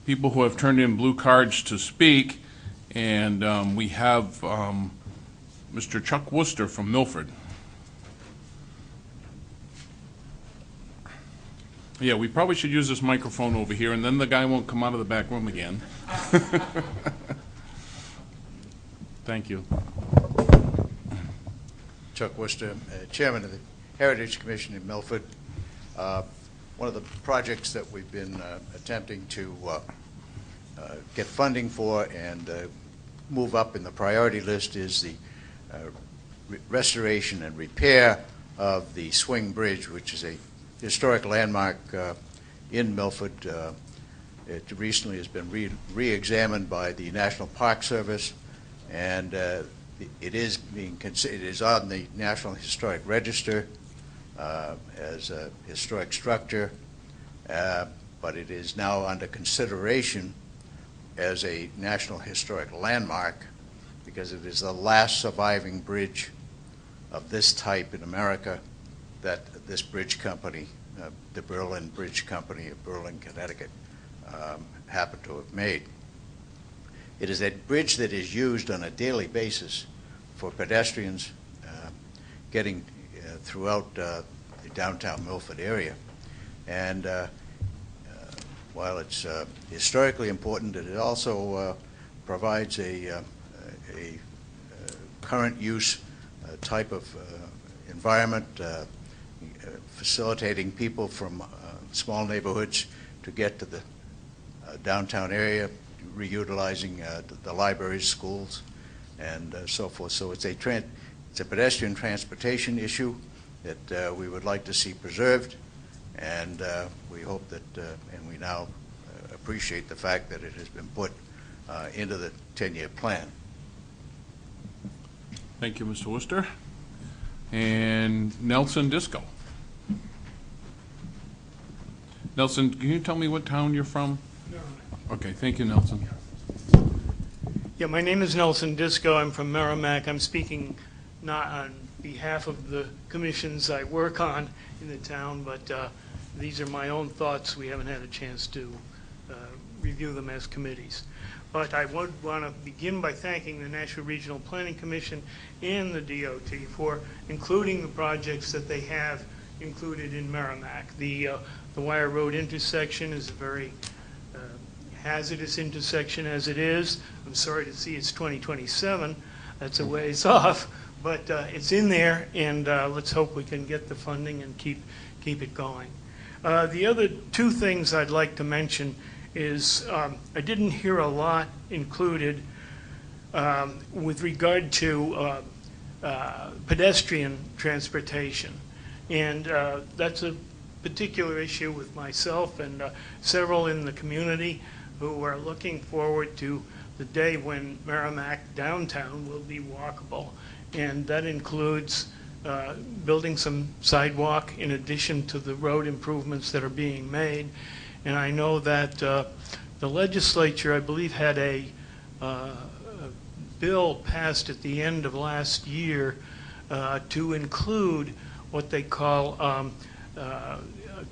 people who have turned in blue cards to speak, and we have Mr. Chuck Worcester from Milford. Yeah, we probably should use this microphone over here, and then the guy won't come out of the back room again. Thank you. Chuck Worcester, Chairman of the Heritage Commission in Milford. One of the projects that we've been attempting to get funding for and move up in the priority list is the restoration and repair of the Swing Bridge, which is a historic landmark in Milford. It recently has been re-examined by the National Park Service, and it is it is on the National Historic Register as a historic structure, but it is now under consideration as a National Historic Landmark because it is the last surviving bridge of this type in America that this bridge company, the Berlin Bridge Company of Berlin, Connecticut, happened to have made. It is a bridge that is used on a daily basis for pedestrians getting throughout the downtown Milford area. And while it's historically important, it also provides a current use type of environment, facilitating people from small neighborhoods to get to the downtown area, reutilizing the libraries, schools, and so forth. So it's a pedestrian transportation issue that we would like to see preserved, and we hope that, and we now appreciate the fact that it has been put into the 10-year plan. Thank you, Mr. Worcester. And Nelson Disco. Nelson, can you tell me what town you're from? Okay, thank you, Nelson. Yeah, my name is Nelson Disco. I'm from Merrimack. I'm speaking not on behalf of the commissions I work on in the town, but these are my own thoughts. We haven't had a chance to review them as committees. But I would want to begin by thanking the National Regional Planning Commission and the DOT for including the projects that they have included in Merrimack. The Wire Road intersection is a very hazardous intersection as it is. I'm sorry to see it's 2027. That's a ways off, but it's in there, and let's hope we can get the funding and keep it going. The other two things I'd like to mention is I didn't hear a lot included with regard to pedestrian transportation, and that's a particular issue with myself and several in the community who are looking forward to the day when Merrimack downtown will be walkable, and that includes building some sidewalk in addition to the road improvements that are being made. And I know that the legislature, I believe, had a bill passed at the end of last year to include what they call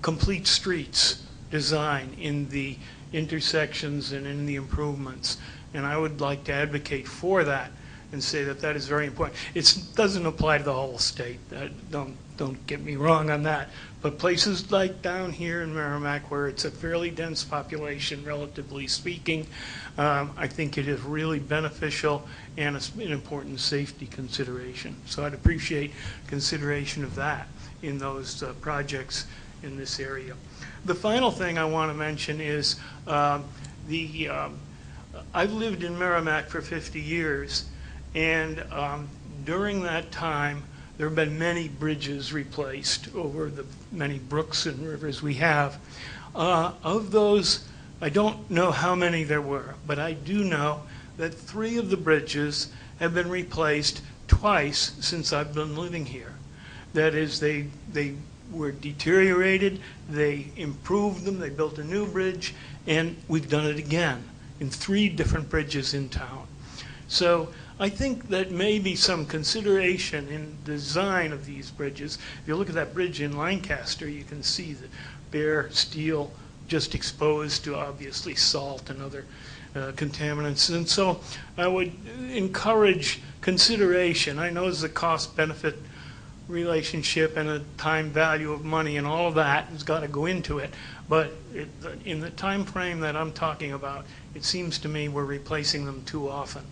complete streets design in the intersections and in the improvements. And I would like to advocate for that and say that that is very important. It doesn't apply to the whole state. Don't get me wrong on that. But places like down here in Merrimack, where it's a fairly dense population, relatively speaking, I think it is really beneficial and an important safety consideration. So I'd appreciate consideration of that in those projects in this area. The final thing I want to mention is I've lived in Merrimack for 50 years, and during that time, there have been many bridges replaced over the many brooks and rivers we have. Of those, I don't know how many there were, but I do know that 3 of the bridges have been replaced twice since I've been living here. That is, they were deteriorated, they improved them, they built a new bridge, and we've done it again in 3 different bridges in town. So I think that maybe some consideration in design of these bridges. If you look at that bridge in Lancaster, you can see the bare steel just exposed to obviously salt and other contaminants. And so I would encourage consideration. I know there's a cost-benefit relationship and a time value of money, and all of that has got to go into it. But in the time frame that I'm talking about, it seems to me we're replacing them too often,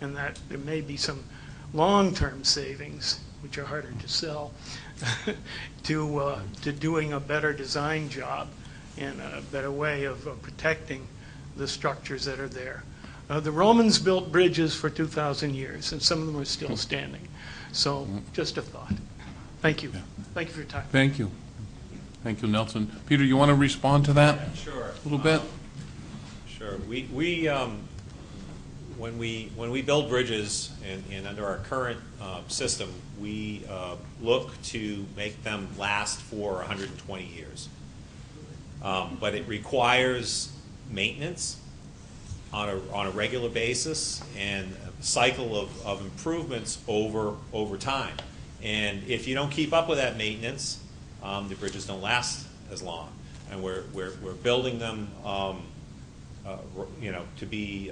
and that there may be some long-term savings, which are harder to sell, to doing a better design job and a better way of protecting the structures that are there. The Romans built bridges for 2,000 years, and some of them are still standing. So just a thought. Thank you. Thank you for your time. Thank you. Thank you, Nelson. Peter, you want to respond to that? Sure. A little bit? Sure. when we build bridges and under our current system, we look to make them last for 120 years. But it requires maintenance on a regular basis and a cycle of improvements over time. And if you don't keep up with that maintenance, the bridges don't last as long. And we're building them, to be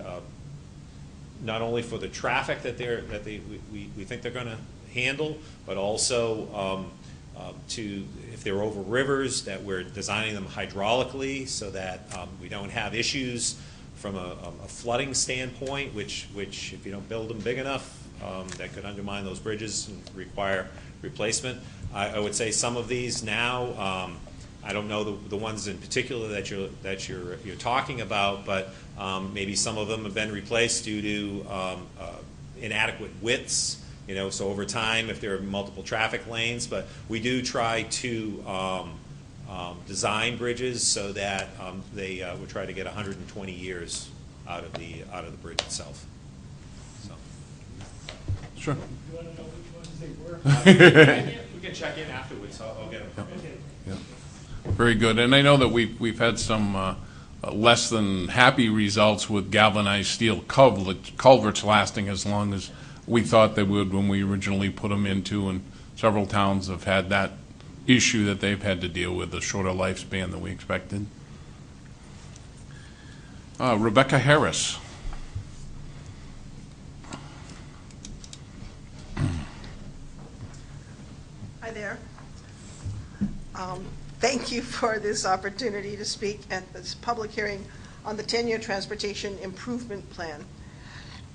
not only for the traffic that we think they're going to handle, but also if they're over rivers, that we're designing them hydraulically so that we don't have issues from a flooding standpoint, which if you don't build them big enough, that could undermine those bridges and require replacement. I would say some of these now, I don't know the ones in particular that you're talking about, but maybe some of them have been replaced due to inadequate widths. So over time, if there are multiple traffic lanes, but we do try to design bridges so that we try to get 120 years out of the bridge itself. So. Sure. You want to know which ones they were? We can check in afterwards. I'll get them. Okay. Yeah. Very good. And I know that we've had some less than happy results with galvanized steel culverts lasting as long as we thought they would when we originally put them into, and several towns have had that issue that they've had to deal with, a shorter lifespan than we expected. Rebecca Harris. Hi there. Thank you for this opportunity to speak at this public hearing on the 10-year Transportation Improvement Plan.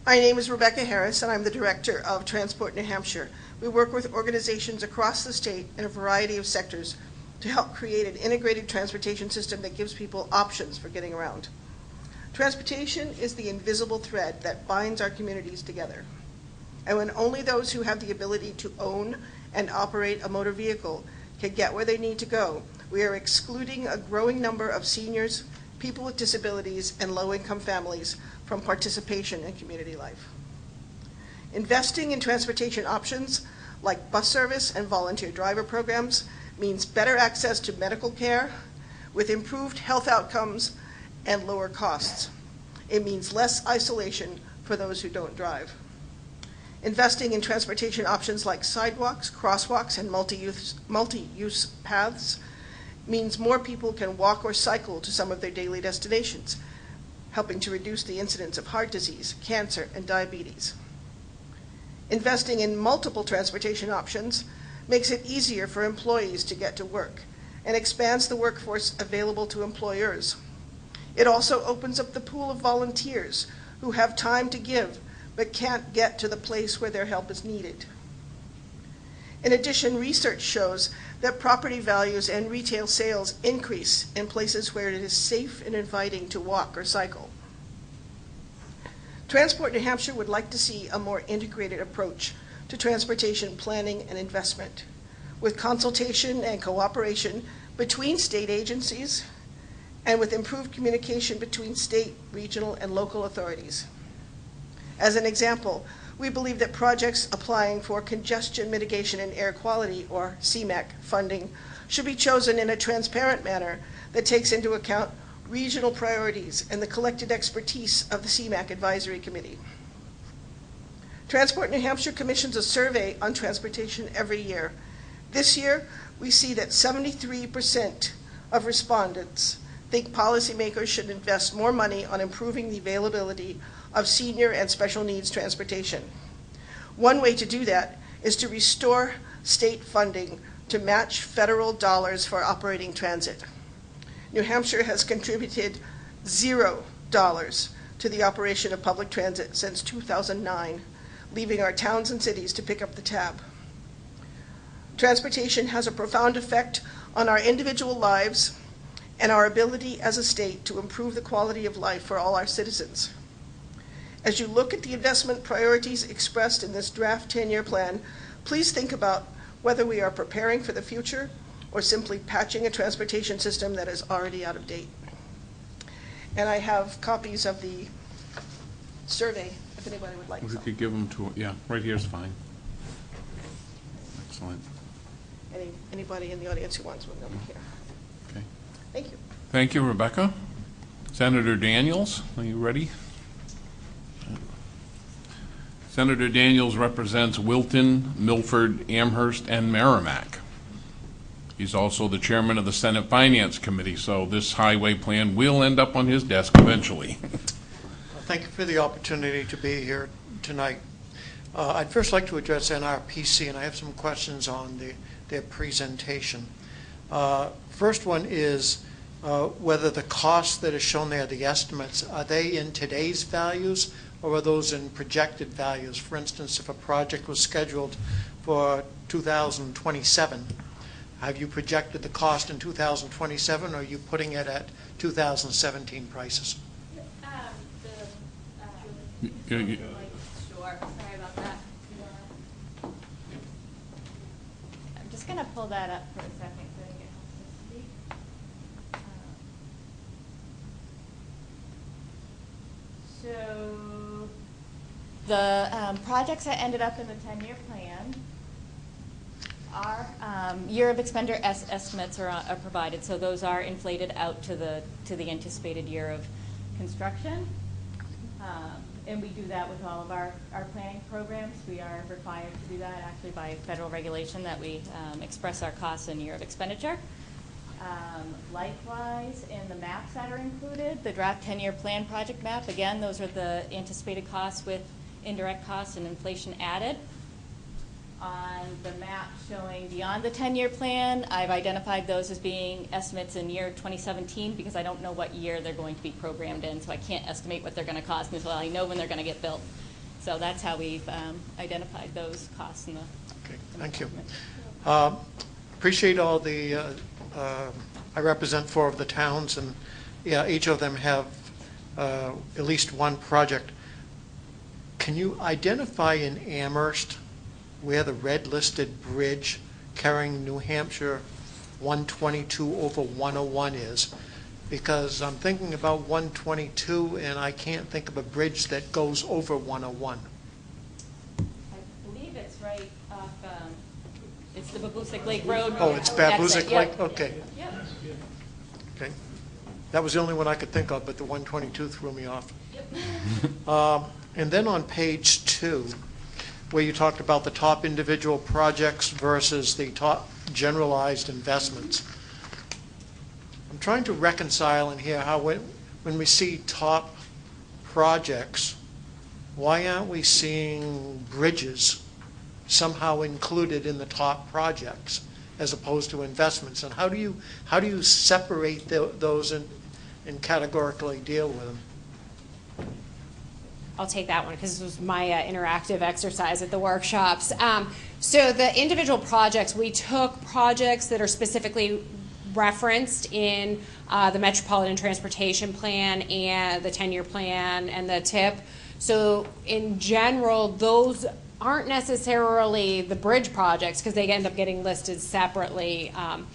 My name is Rebecca Harris, and I'm the Director of Transport New Hampshire. We work with organizations across the state in a variety of sectors to help create an integrated transportation system that gives people options for getting around. Transportation is the invisible thread that binds our communities together. And when only those who have the ability to own and operate a motor vehicle can get where they need to go, we are excluding a growing number of seniors, people with disabilities, and low-income families from participation in community life. Investing in transportation options like bus service and volunteer driver programs means better access to medical care with improved health outcomes and lower costs. It means less isolation for those who don't drive. Investing in transportation options like sidewalks, crosswalks, and multi-use paths means more people can walk or cycle to some of their daily destinations, helping to reduce the incidence of heart disease, cancer, and diabetes. Investing in multiple transportation options makes it easier for employees to get to work and expands the workforce available to employers. It also opens up the pool of volunteers who have time to give but can't get to the place where their help is needed. In addition, research shows that property values and retail sales increase in places where it is safe and inviting to walk or cycle. Transport New Hampshire would like to see a more integrated approach to transportation planning and investment, with consultation and cooperation between state agencies and with improved communication between state, regional, and local authorities. As an example, we believe that projects applying for congestion mitigation and air quality, or CMAQ, funding should be chosen in a transparent manner that takes into account regional priorities and the collected expertise of the CMAQ Advisory Committee. Transport New Hampshire commissions a survey on transportation every year. This year, we see that 73% of respondents think policymakers should invest more money on improving the availability of senior and special needs transportation. One way to do that is to restore state funding to match federal dollars for operating transit. New Hampshire has contributed $0 to the operation of public transit since 2009, leaving our towns and cities to pick up the tab. Transportation has a profound effect on our individual lives and our ability as a state to improve the quality of life for all our citizens. As you look at the investment priorities expressed in this draft 10-year plan, please think about whether we are preparing for the future or simply patching a transportation system that is already out of date. And I have copies of the survey if anybody would like We some. could give them to, yeah, right here's fine. Excellent. Anybody in the audience who wants one over here. Okay. Thank you. Thank you, Rebecca. Senator Daniels, are you ready? Senator Daniels represents Wilton, Milford, Amherst, and Merrimack. He's also the chairman of the Senate Finance Committee, so this highway plan will end up on his desk eventually. Thank you for the opportunity to be here tonight. I'd first like to address NRPC, and I have some questions on their presentation. First one is whether the costs that are shown there, the estimates, are they in today's values or are those in projected values? For instance, if a project was scheduled for 2027, have you projected the cost in 2027 or are you putting it at 2017 prices? You- you- Sure, sorry about that. I'm just going to pull that up for a second so I can get help to speak. So the projects that ended up in the 10-year plan, our year of expenditure estimates are provided, so those are inflated out to the anticipated year of construction. And we do that with all of our planning programs. We are required to do that actually by federal regulation, that we express our costs in year of expenditure. Likewise, in the maps that are included, the draft 10-year plan project map, again, those are the anticipated costs with indirect costs and inflation added. On the map showing beyond the 10-year plan, I've identified those as being estimates in year 2017 because I don't know what year they're going to be programmed in, so I can't estimate what they're going to cost until I know when they're going to get built. So that's how we've identified those costs in the. Okay, thank you. Appreciate all the, I represent 4 of the towns, and yeah, each of them have at least one project. Can you identify in Amherst where the red listed bridge carrying New Hampshire 122 over 101 is? Because I'm thinking about 122 and I can't think of a bridge that goes over 101. I believe it's right off, it's the Babusick Lake Road. Oh, it's That's Babusick it, yep. Lake? Okay. Yep. Okay. That was the only one I could think of, but the 122 threw me off. Yep. And then on page 2, where you talked about the top individual projects versus the top generalized investments. I'm trying to reconcile in here how when we see top projects, why aren't we seeing bridges somehow included in the top projects as opposed to investments? And how do you separate those and categorically deal with them? I'll take that one because this was my interactive exercise at the workshops. So the individual projects, we took projects that are specifically referenced in the Metropolitan Transportation Plan and the 10-year plan and the TIP. So in general, those aren't necessarily the bridge projects because they end up getting listed separately. I'm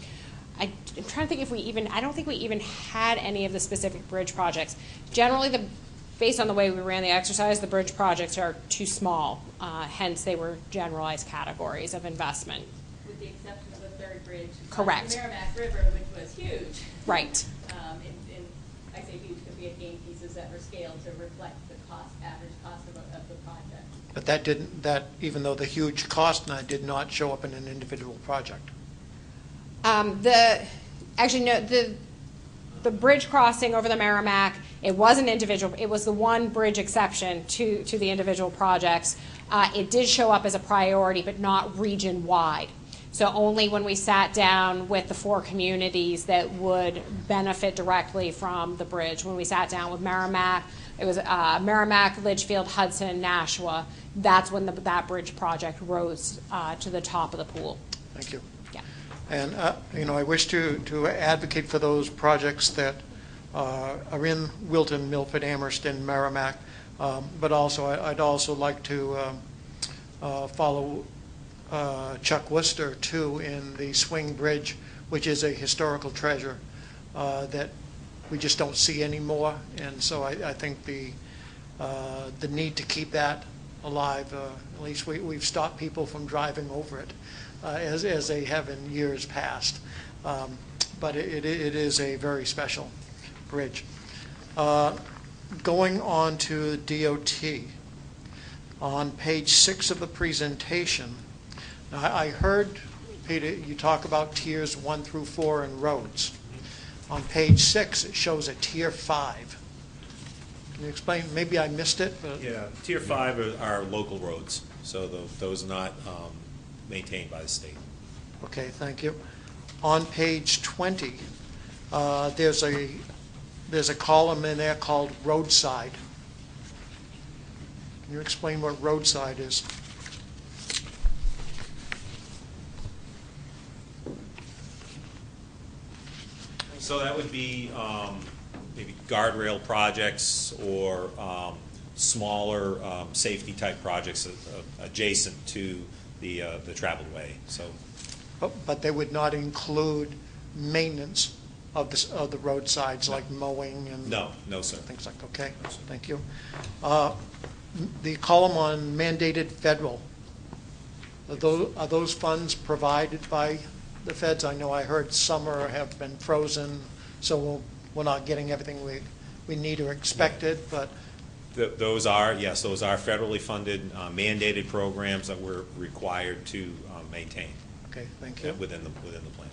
trying to think if I don't think we even had any of the specific bridge projects. Generally, based on the way we ran the exercise, the bridge projects are too small, hence they were generalized categories of investment. With the exception of the third bridge. Correct. The Merrimack River, which was huge. Right. And I say huge because we had game pieces that were scaled to reflect the average cost of the project. But that even though the huge cost did not show up in an individual project. The bridge crossing over the Merrimack, it was an individual, it was the one bridge exception to the individual projects. It did show up as a priority, but not region-wide. So only when we sat down with the 4 communities that would benefit directly from the bridge. When we sat down with Merrimack, it was Merrimack, Litchfield, Hudson, Nashua. That's when that bridge project rose to the top of the pool. Thank you. Yeah. And I wish to advocate for those projects that are in Wilton, Milford, Amherst, and Merrimack. But also, I'd also like to follow Chuck Worcester too in the Swing Bridge, which is a historical treasure that we just don't see anymore. And so I think the the need to keep that alive. At least we've stopped people from driving over it as they have in years past. But it is a very special bridge. Going on to DOT, on page 6 of the presentation, I heard, Peter, you talk about tiers 1 through 4 in roads. On page 6, it shows a tier 5. Can you explain? Maybe I missed it. But Yeah, tier 5 are local roads, so those are not maintained by the state. Okay, thank you. On page 20, there's a column in there called roadside. Can you explain what roadside is? So that would be maybe guardrail projects or smaller safety type projects adjacent to the traveled way. So, But they would not include maintenance of the roadsides, like mowing and no, sir. things like. Okay, No, sir. thank you. The column on mandated federal. Are those funds provided by the feds? I know I heard some have been frozen, so we're not getting everything we need or expected, but. Those are federally funded, mandated programs that we're required to maintain. Okay, thank you. Within the plan.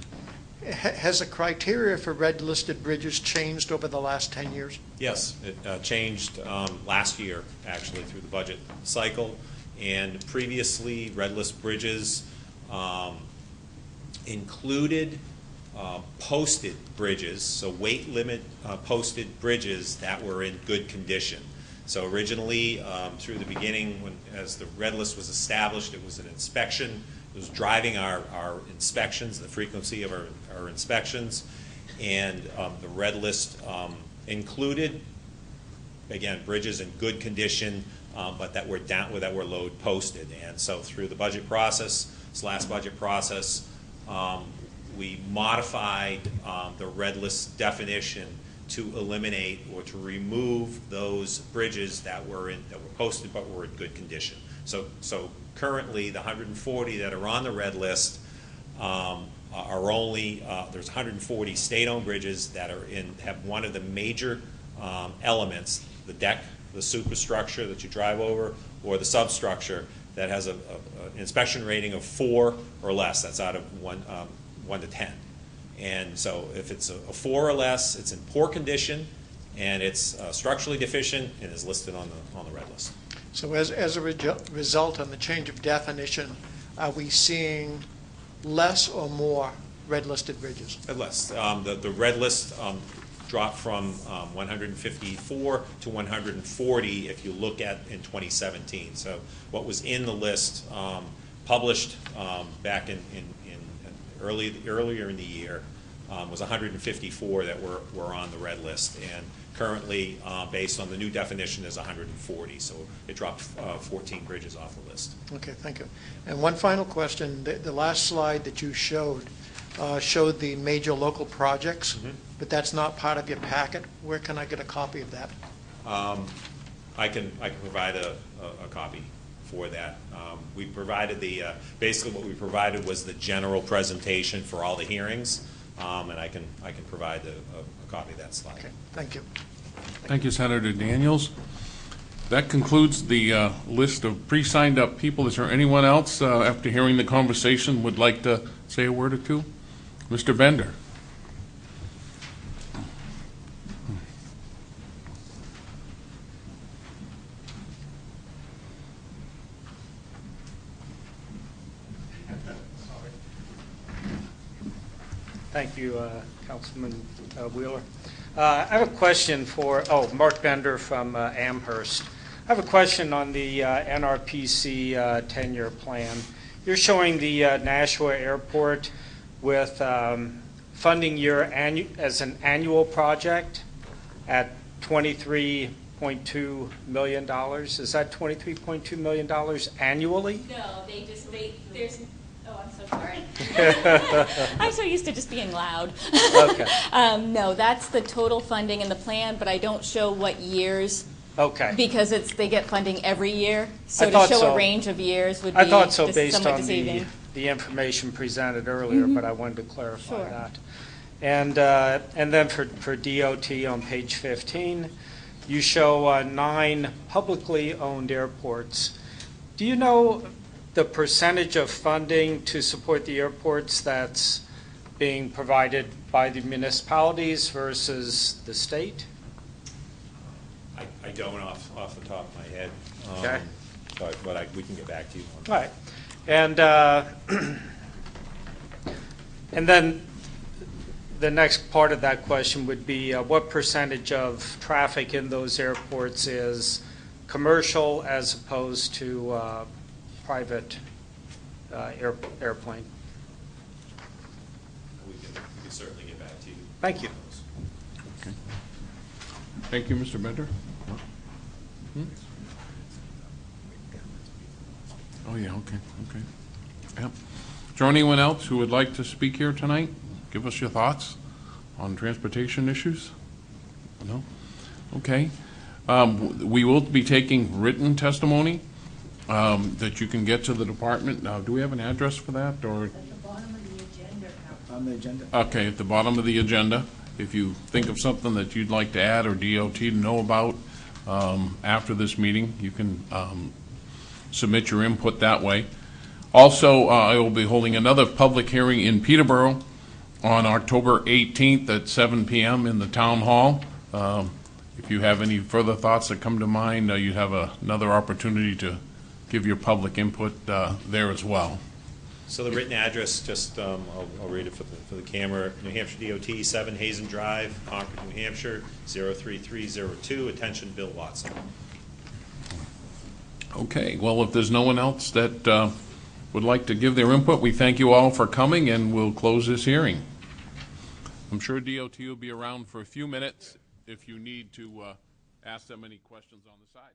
Has the criteria for red-listed bridges changed over the last 10 years? Yes, it changed last year, actually, through the budget cycle. And previously, red list bridges included posted bridges, so weight limit posted bridges that were in good condition. So originally, through the beginning, as the red list was established, it was an inspection. It was driving our inspections, the frequency of our inspections, and the red list included, again, bridges in good condition, but that were load posted. And so through the budget process, this last budget process, we modified the red list definition to eliminate or to remove those bridges that were posted but were in good condition. So currently, the 140 that are on the red list are only there's 140 state-owned bridges that have one of the major elements: the deck, the superstructure that you drive over, or the substructure that has an inspection rating of 4 or less. That's out of 1 to 10. And so if it's a 4 or less, it's in poor condition, and it's structurally deficient, and is listed on the red list. So as a result on the change of definition, are we seeing less or more red-listed bridges? Less. The red list dropped from 154 to 140 if you look at in 2017. So what was in the list published back in earlier in the year was 154 that were on the red list, and currently, based on the new definition, is 140. So it dropped 14 bridges off the list. Okay, thank you. And one final question. The last slide that you showed showed the major local projects, but that's not part of your packet. Where can I get a copy of that? I can provide a copy for that. We provided basically what we provided was the general presentation for all the hearings, and I can provide a copy of that slide. Okay, thank you. Thank you, Senator Daniels. That concludes the list of pre-signed up people. Is there anyone else, after hearing the conversation, would like to say a word or two? Mr. Bender. Thank you, Councilman Wheeler. I have a question for, Mark Bender from Amherst. I have a question on the NRPC 10-year plan. You're showing the Nashua Airport with funding year as an annual project at $23.2 million. Is that $23.2 million annually? No, there's, oh, I'm so sorry. I'm so used to just being loud. Okay. No, that's the total funding in the plan, but I don't show what years Okay. Because they get funding every year, so I to thought show so. a range of years would be I thought so based somewhat on deceiving. the information presented earlier, but I wanted to clarify Sure. that. And then for DOT on page 15, you show 9 publicly owned airports. Do you know the percentage of funding to support the airports that's being provided by the municipalities versus the state? I don't off the top of my head. Okay. But we can get back to you on that. Right. And, and then the next part of that question would be what percentage of traffic in those airports is commercial as opposed to private airplane? We can certainly get back to you. Thank you. Thank you, Mr. Bender. Oh, yeah, okay. Yep. Is there anyone else who would like to speak here tonight? Give us your thoughts on transportation issues? No? Okay. We will be taking written testimony that you can get to the department. Now, do we have an address for that, or? At the bottom of the agenda. On the agenda. Okay, at the bottom of the agenda. If you think of something that you'd like to add or DOT to know about after this meeting, you can submit your input that way. Also, I will be holding another public hearing in Peterborough on October 18th at 7 p.m. in the town hall. If you have any further thoughts that come to mind, you have another opportunity to give your public input there as well. So the written address, just I'll read it for the camera. New Hampshire DOT, 7 Hazen Drive, Concord, New Hampshire, 03302. Attention, Bill Watson. Okay, well, if there's no one else that would like to give their input, we thank you all for coming, and we'll close this hearing. I'm sure DOT will be around for a few minutes if you need to ask them any questions on the side.